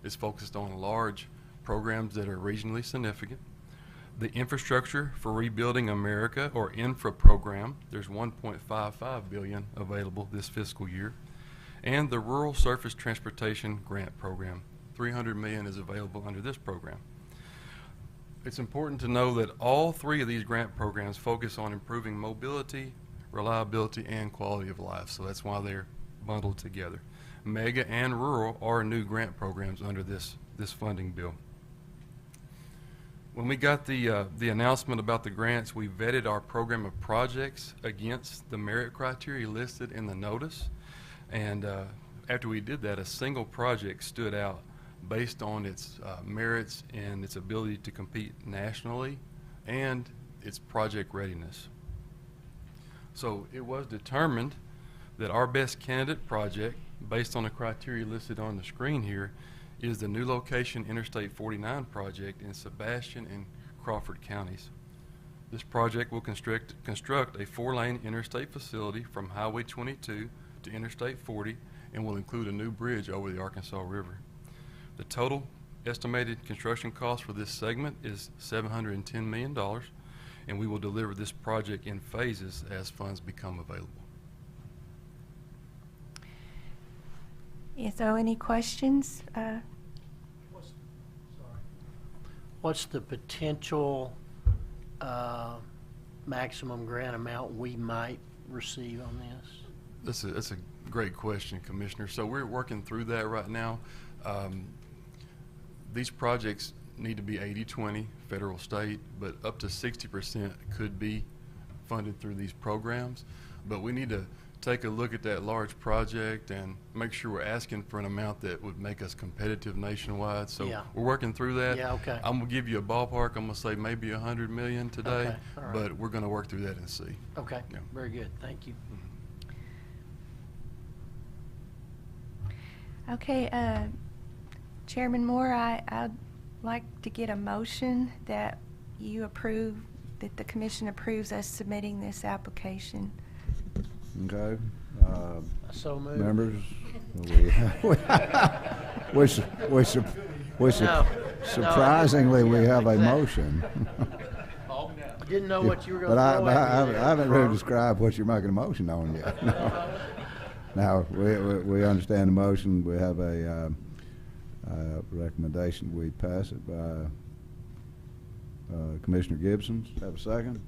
It's focused on large programs that are regionally significant. The Infrastructure for Rebuilding America, or INFRA program, there's $1.55 billion available this fiscal year. And the Rural Surface Transportation Grant Program, $300 million is available under this program. It's important to know that all 3 of these grant programs focus on improving mobility, reliability, and quality of life, so that's why they're bundled together. Mega and rural are new grant programs under this funding bill. When we got the announcement about the grants, we vetted our program of projects against the merit criteria listed in the notice, and after we did that, a single project stood out based on its merits and its ability to compete nationally and its project readiness. So it was determined that our best candidate project, based on the criteria listed on the screen here, is the new location Interstate 49 project in Sebastian and Crawford counties. This project will construct a 4-lane interstate facility from Highway 22 to Interstate 40 and will include a new bridge over the Arkansas River. The total estimated construction cost for this segment is $710 million, and we will deliver this project in phases as funds become available. Is there any questions? What's the potential maximum grant amount we might receive on this? That's a great question, Commissioner. So we're working through that right now. These projects need to be 80-20, federal, state, but up to 60% could be funded through these programs. But we need to take a look at that large project and make sure we're asking for an amount that would make us competitive nationwide. So Yeah. we're working through that. Yeah, okay. I'm gonna give you a ballpark. I'm gonna say maybe $100 million today, Okay, all right. but we're gonna work through that and see. Okay, Yeah. very good, thank you. Okay, Chairman Moore, I'd like to get a motion that you approve, that the commission approves us submitting this application. Okay. So moved. Members, surprisingly, we have a motion. Didn't know what you were But gonna I throw at me there. haven't really described what you're making a motion on yet. Now, we understand the motion. We have a recommendation. We pass it by Commissioner Gibson. Have a second?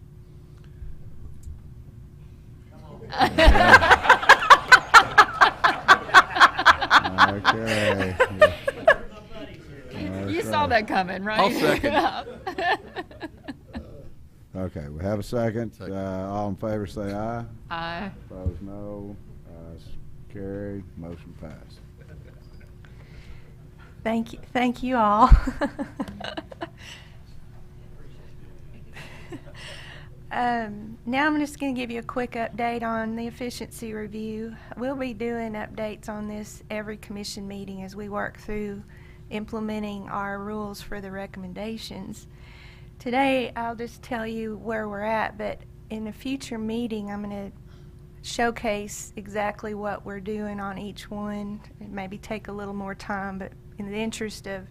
Okay. You saw that coming, right? I'll second. Okay, we have a second. All in favor say aye. Aye. Opposed, no. Carried. Motion passed. Thank you all. Now I'm just going to give you a quick update on the efficiency review. We'll be doing updates on this every commission meeting as we work through implementing our rules for the recommendations. Today I'll just tell you where we're at, but in a future meeting I'm going to showcase exactly what we're doing on each one. It maybe take a little more time, but in the interest of,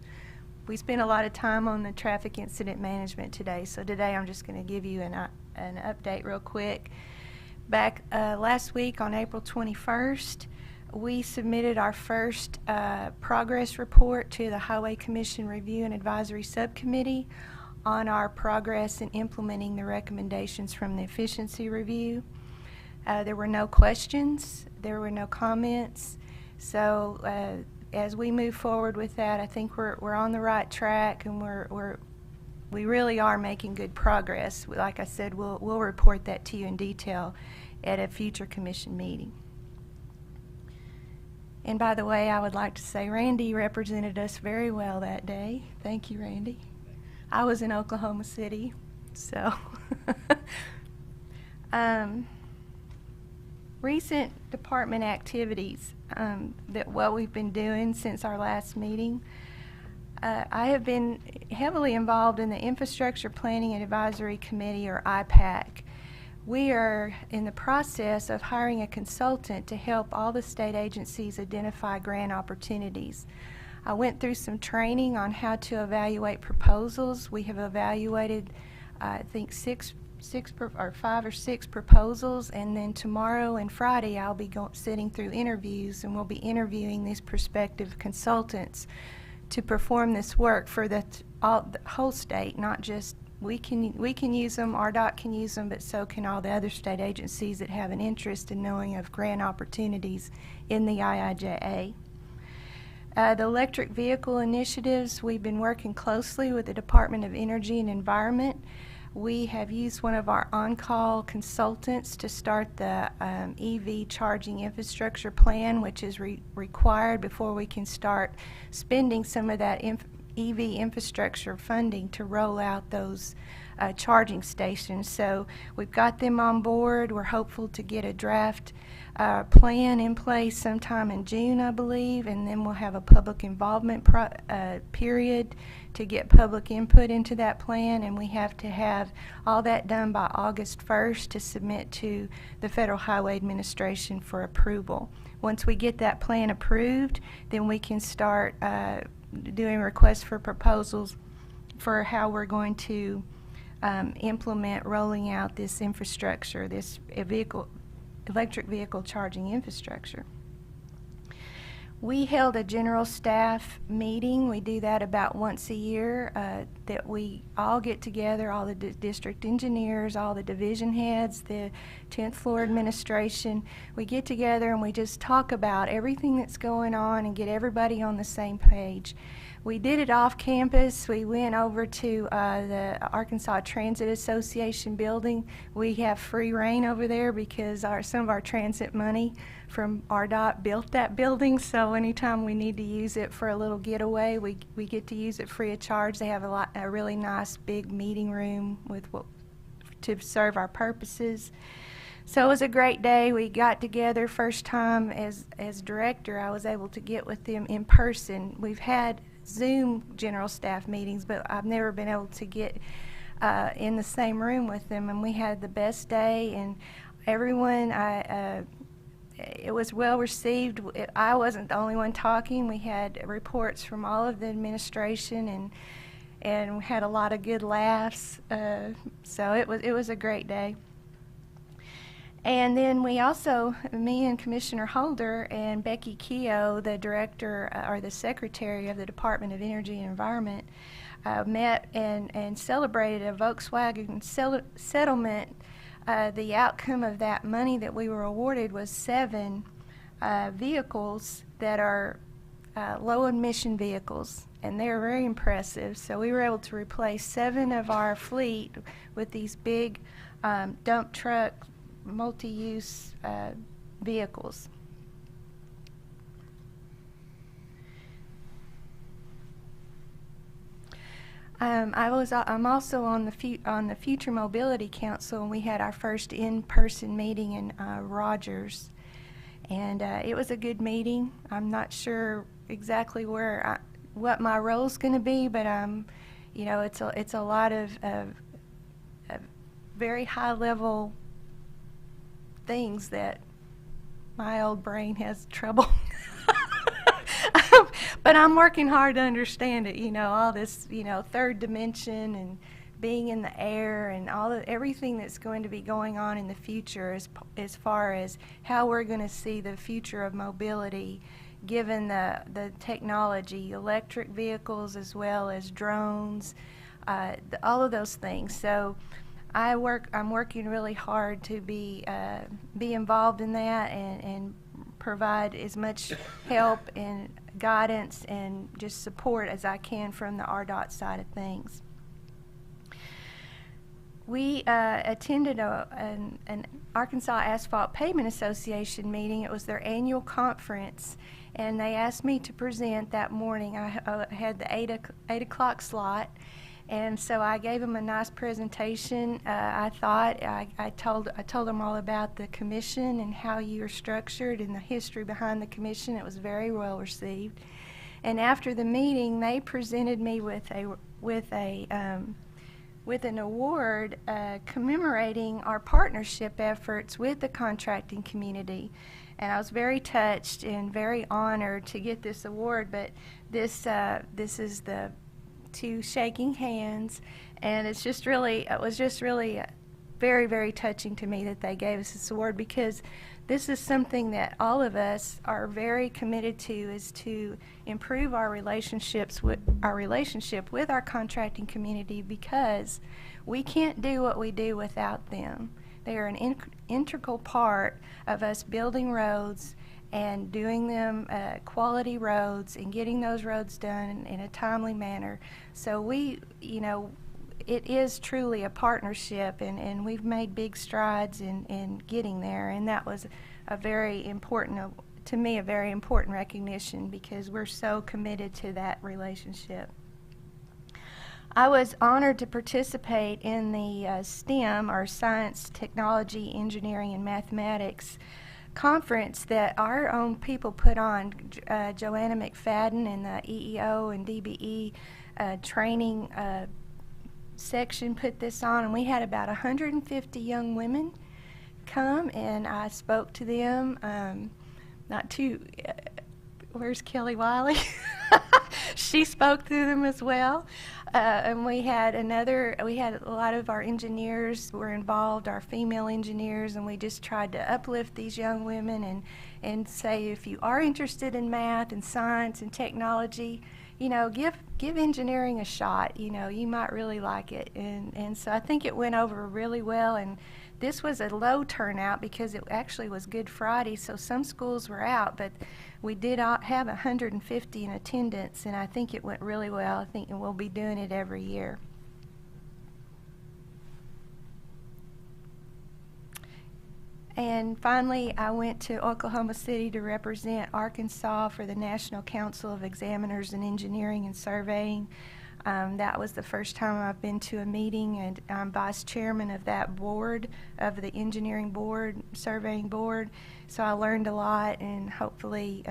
we spent a lot of time on the traffic incident management today, so today I'm just going to give you an update real quick. Back last week on April 21st, we submitted our first progress report to the Highway Commission Review and Advisory Subcommittee on our progress in implementing the recommendations from the efficiency review. There were no questions, there were no comments, so as we move forward with that, I think we're on the right track, and we really are making good progress. Like I said, we'll report that to you in detail at a future commission meeting. And by the way, I would like to say Randy represented us very well that day. Thank you, Randy. I was in Oklahoma City, so. Recent department activities, what we've been doing since our last meeting. I have been heavily involved in the Infrastructure Planning and Advisory Committee, or IPAC. We are in the process of hiring a consultant to help all the state agencies identify grant opportunities. I went through some training on how to evaluate proposals. We have evaluated, I think, 5 or 6 proposals, and then tomorrow and Friday I'll be sitting through interviews, and we'll be interviewing these prospective consultants to perform this work for the whole state, not just we can use them, RDOT can use them, but so can all the other state agencies that have an interest in knowing of grant opportunities in the IIJA. The electric vehicle initiatives, we've been working closely with the Department of Energy and Environment. We have used one of our on-call consultants to start the EV charging infrastructure plan, which is required before we can start spending some of that EV infrastructure funding to roll out those charging stations. So we've got them on board. We're hopeful to get a draft plan in place sometime in June, I believe, and then we'll have a public involvement period to get public input into that plan, and we have to have all that done by August 1st to submit to the Federal Highway Administration for approval. Once we get that plan approved, then we can start doing requests for proposals for how we're going to implement rolling out this infrastructure, this electric vehicle charging infrastructure. We held a general staff meeting. We do that about once a year, that we all get together, all the district engineers, all the division heads, the 10th floor administration. We get together and we just talk about everything that's going on and get everybody on the same page. We did it off campus. We went over to the Arkansas Transit Association building. We have free reign over there because some of our transit money from RDOT built that building, so anytime we need to use it for a little getaway, we get to use it free of charge. They have a really nice big meeting room to serve our purposes. So it was a great day. We got together first time as director. I was able to get with them in person. We've had Zoom general staff meetings, but I've never been able to get in the same room with them, and we had the best day, and everyone, it was well received. I wasn't the only one talking. We had reports from all of the administration, and we had a lot of good laughs, so it was a great day. And then we also, me and Commissioner Holder and Becky Keogh, the director or the secretary of the Department of Energy and Environment, met and celebrated a Volkswagen settlement. The outcome of that money that we were awarded was 7 vehicles that are low emission vehicles, and they're very impressive. So we were able to replace 7 of our fleet with these big dump truck multi-use vehicles. I'm also on the Future Mobility Council, and we had our first in-person meeting in Rogers, and it was a good meeting. I'm not sure exactly what my role's going to be, but you know, it's a lot of very high-level things that my old brain has trouble. But I'm working hard to understand it, you know, all this, you know, third dimension and being in the air and everything that's going to be going on in the future as far as how we're going to see the future of mobility given the technology, electric vehicles as well as drones, all of those things. So I'm working really hard to be involved in that and provide as much help and guidance and just support as I can from the RDOT side of things. We attended an Arkansas Asphalt Pavement Association meeting. It was their annual conference, and they asked me to present that morning. I had the 8 o'clock slot, and so I gave them a nice presentation. I told them all about the commission and how you are structured and the history behind the commission. It was very well received. And after the meeting, they presented me with an award commemorating our partnership efforts with the contracting community. And I was very touched and very honored to get this award. But this is the two shaking hands, and it was just really very, very touching to me that they gave us this award, because this is something that all of us are very committed to, is to improve our relationship with our contracting community, because we can't do what we do without them. They are an integral part of us building roads and doing them quality roads and getting those roads done in a timely manner. So it is truly a partnership, and we've made big strides in getting there, and that was a very important recognition, because we're so committed to that relationship. I was honored to participate in the STEM, or Science, Technology, Engineering, and Mathematics conference that our own people put on. Joanna McFadden and the EEO and DBE training section put this on, and we had about 150 young women come, and I spoke to them. Where's Kelly Wiley? She spoke to them as well. And we had a lot of our engineers were involved, our female engineers, and we just tried to uplift these young women and say, if you are interested in math and science and technology, give engineering a shot. You might really like it. And so I think it went over really well. And this was a low turnout because it actually was Good Friday, so some schools were out, but we did have 150 in attendance, and I think it went really well. I think we'll be doing it every year. And finally, I went to Oklahoma City to represent Arkansas for the National Council of Examiners in Engineering and Surveying. That was the first time I've been to a meeting, and I'm vice chairman of that board, of the engineering board, surveying board. So I learned a lot, and hopefully,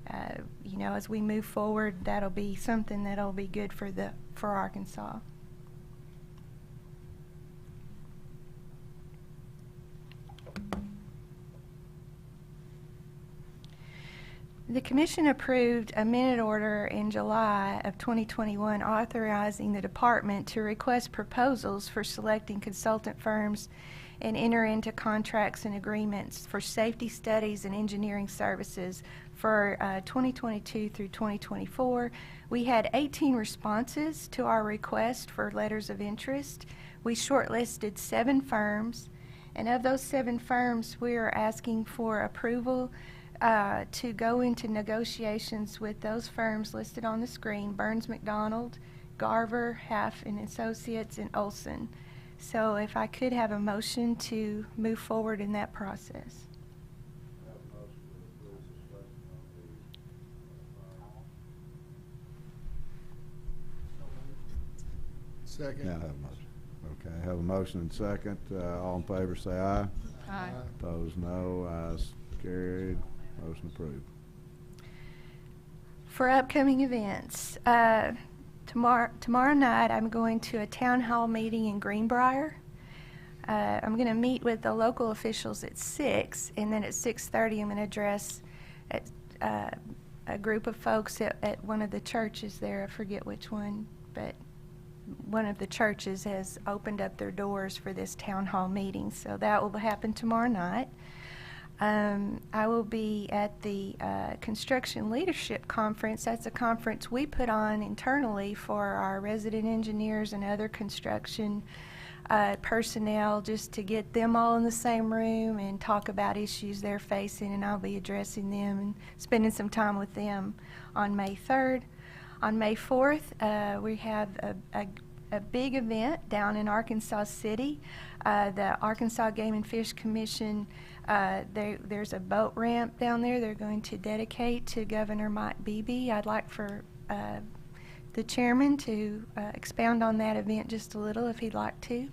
as we move forward, that'll be something that'll be good for Arkansas. The Commission approved a minute order in July of 2021 authorizing the Department to request proposals for selecting consultant firms and enter into contracts and agreements for safety studies and engineering services for 2022 through 2024. We had 18 responses to our request for letters of interest. We shortlisted 7 firms, and of those 7 firms, we are asking for approval to go into negotiations with those firms listed on the screen: Burns McDonald, Garver, Half and Associates, and Olson. So if I could have a motion to move forward in that process. Second. Yeah, I have a motion. Okay, I have a motion and second. All in favor say aye. Aye. Opposed, no. Ayes carried. Motion approved. For upcoming events, tomorrow night I'm going to a town hall meeting in Greenbrier. I'm going to meet with the local officials at 6, and then at 6:30 I'm going to address a group of folks at one of the churches there. I forget which one, but one of the churches has opened up their doors for this town hall meeting, so that will happen tomorrow night. I will be at the Construction Leadership Conference. That's a conference we put on internally for our resident engineers and other construction personnel, just to get them all in the same room and talk about issues they're facing, and I'll be addressing them and spending some time with them on May 3rd. On May 4th, we have a big event down in Arkansas City. The Arkansas Game and Fish Commission, there's a boat ramp down there they're going to dedicate to Governor Mike Beebe. I'd like for the chairman to expound on that event just a little, if he'd like to.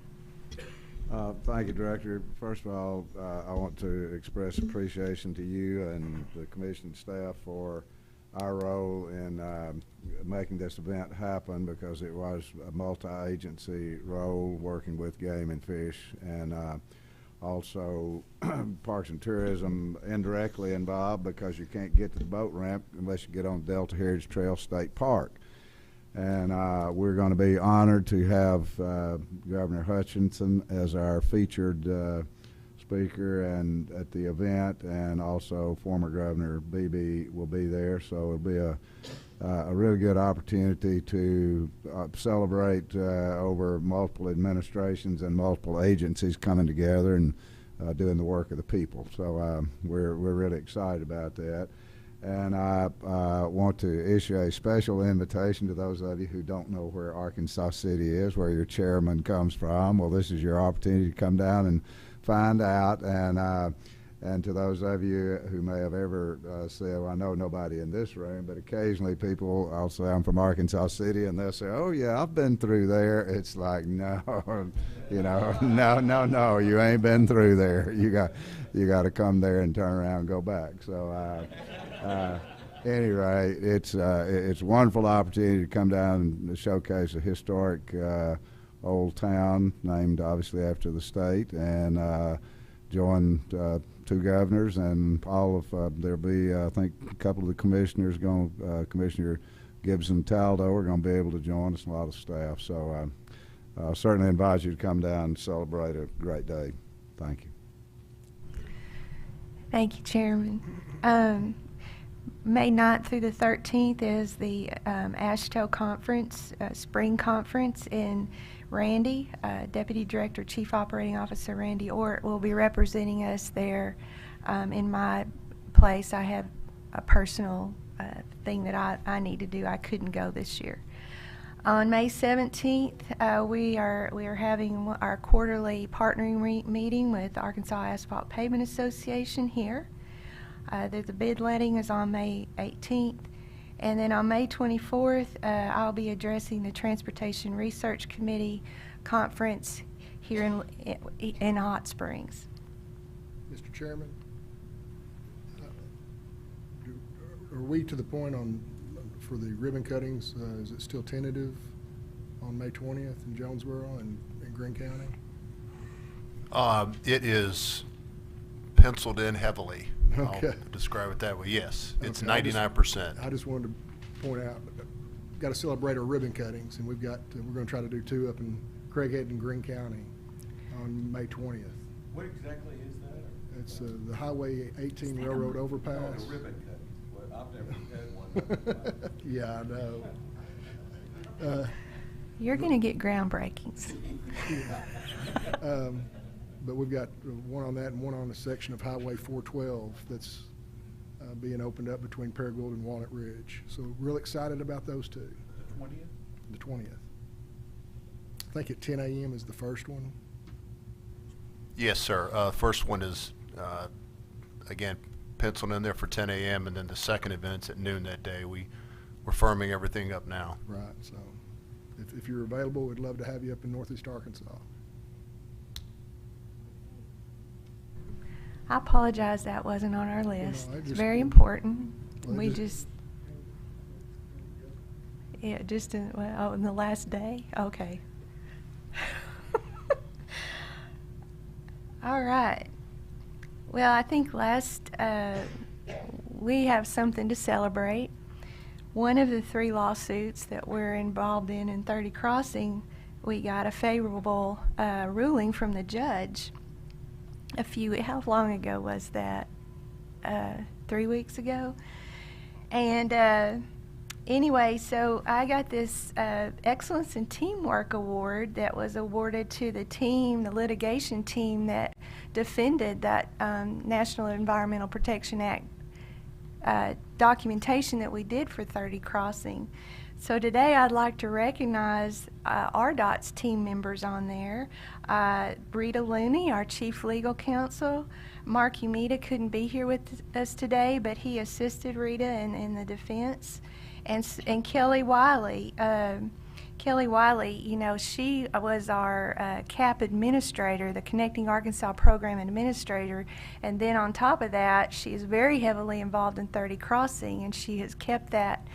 Thank you, Director. First of all, I want to express appreciation to you and the commission staff for our role in making this event happen, because it was a multi-agency role working with Game and Fish, and also Parks and Tourism indirectly involved, because you can't get to the boat ramp unless you get on Delta Heritage Trail State Park. And we're going to be honored to have Governor Hutchinson as our featured speaker and at the event, and also former Governor Beebe will be there. So it'll be a really good opportunity to celebrate over multiple administrations and multiple agencies coming together and doing the work of the people. So we're really excited about that. And I want to issue a special invitation to those of you who don't know where Arkansas City is, where your chairman comes from. Well, this is your opportunity to come down and find out. And And to those of you who may have ever said, well, I know nobody in this room, but occasionally people, I'll say I'm from Arkansas City, and they'll say, oh yeah, I've been through there. It's like, no, you know, no, you ain't been through there. You got to come there and turn around and go back. So anyway, it's a wonderful opportunity to come down and showcase a historic old town named obviously after the state, and join two governors and all of there'll be I think a couple of the commissioners going Commissioner Gibson Taldo are going to be able to join us, and a lot of staff. So I certainly invite you to come down and celebrate a great day. Thank you. Thank you, Chairman. May 9th through the 13th is the Ashtale Conference, Spring Conference in Randy. Deputy Director, Chief Operating Officer Randy Ort will be representing us there. In my place, I have a personal thing that I need to do. I couldn't go this year. On May 17th, we are having our quarterly partnering meeting with Arkansas Asphalt Pavement Association here. The bid letting is on May 18th. And then on May 24th, I'll be addressing the Transportation Research Committee conference here in Hot Springs. Mr. Chairman, are we to the point for the ribbon cuttings? Is it still tentative on May 20th in Jonesboro and in Greene County? It is penciled in heavily. Okay. I'll describe it that way. Yes, it's Okay, 99%. I just wanted to point out, got to celebrate our ribbon cuttings, and we're going to try to do two up in Craighead and Greene County on May 20th. What exactly is that? It's the Highway 18 Railroad overpass. Oh, the ribbon cutting. Well, I've never had one. Yeah, I know. You're going to get groundbreakings. But we've got one on that and one on a section of Highway 412 that's being opened up between Paragould and Walnut Ridge. So real excited about those two. The 20th? The 20th. I think at 10 a.m. is the first one. Yes, sir. First one is, again, penciled in there for 10 a.m., and then the second event's at noon that day. We're firming everything up now. Right, so if you're available, we'd love to have you up in Northeast Arkansas. I apologize that wasn't on our list. I It's just- very important. Well, We just- just in the last day? Okay. All right. Well, I think we have something to celebrate. One of the 3 lawsuits that we're involved in 30 Crossing, we got a favorable ruling from the judge. How long ago was that? 3 weeks ago? And anyway, so I got this Excellence in Teamwork Award that was awarded to the litigation team that defended that National Environmental Protection Act documentation that we did for 30 Crossing. So today I'd like to recognize RDOT's team members on there. Rita Looney, our Chief Legal Counsel. Mark Umeda couldn't be here with us today, but he assisted Rita in the defense. And Kelly Wiley. Kelly Wiley, you know, she was our CAP administrator, the Connecting Arkansas Program administrator, and then on top of that, she is very heavily involved in 30 Crossing, and she has kept that.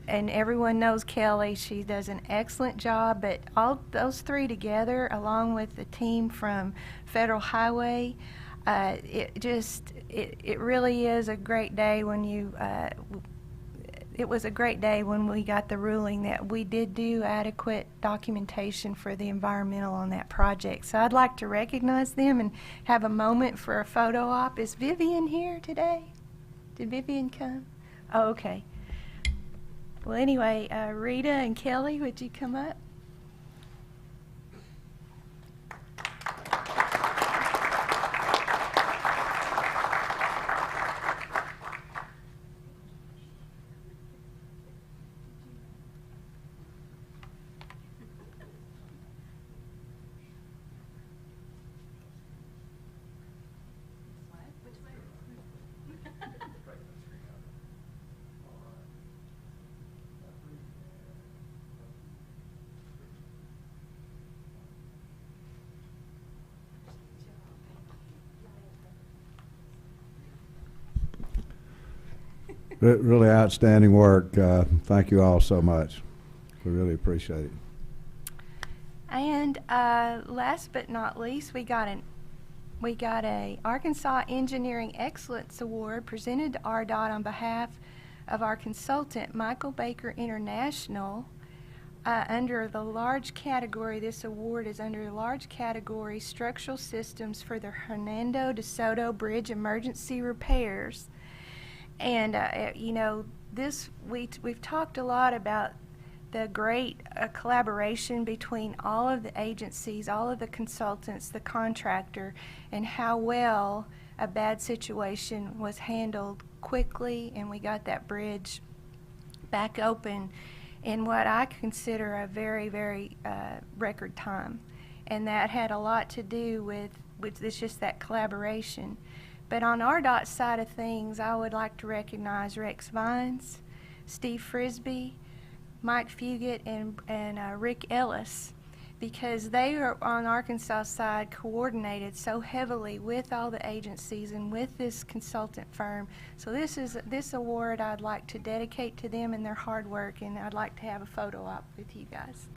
And everyone knows Kelly. She does an excellent job, but all those 3 together, along with the team from Federal Highway, it really is a great day when it was a great day when we got the ruling that we did do adequate documentation for the environmental on that project. So I'd like to recognize them and have a moment for a photo op. Is Vivian here today? Did Vivian come? Oh, okay. Well, anyway, Rita and Kelly, would you come up? Really outstanding work. Thank you all so much. We really appreciate it. And last but not least, we got a Arkansas Engineering Excellence Award presented to RDOT on behalf of our consultant, Michael Baker International. Under the large category, this award is under the large category Structural Systems for the Hernando de Soto Bridge Emergency Repairs. And you know, we've talked a lot about the great collaboration between all of the agencies, all of the consultants, the contractor, and how well a bad situation was handled quickly, and we got that bridge back open in what I consider a very, very record time. And that had a lot to do with it's just that collaboration. But on RDOT's side of things, I would like to recognize Rex Vines, Steve Frisbee, Mike Fugit, and Rick Ellis, because they are on Arkansas side coordinated so heavily with all the agencies and with this consultant firm. So this award I'd like to dedicate to them and their hard work, and I'd like to have a photo op with you guys.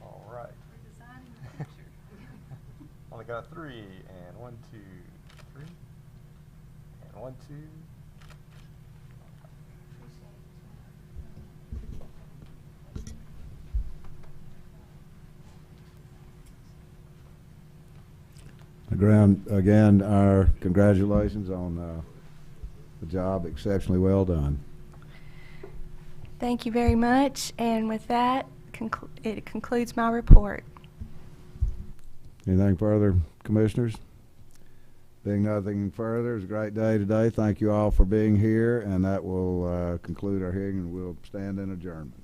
All right. On the count of 3, and 1, 2, 3, and 1, 2. Again, our congratulations on the job, exceptionally well done. Thank you very much, and with that, it concludes my report. Anything further, commissioners? Being nothing further, it's a great day today. Thank you all for being here, and that will conclude our hearing, and we'll stand in adjournment.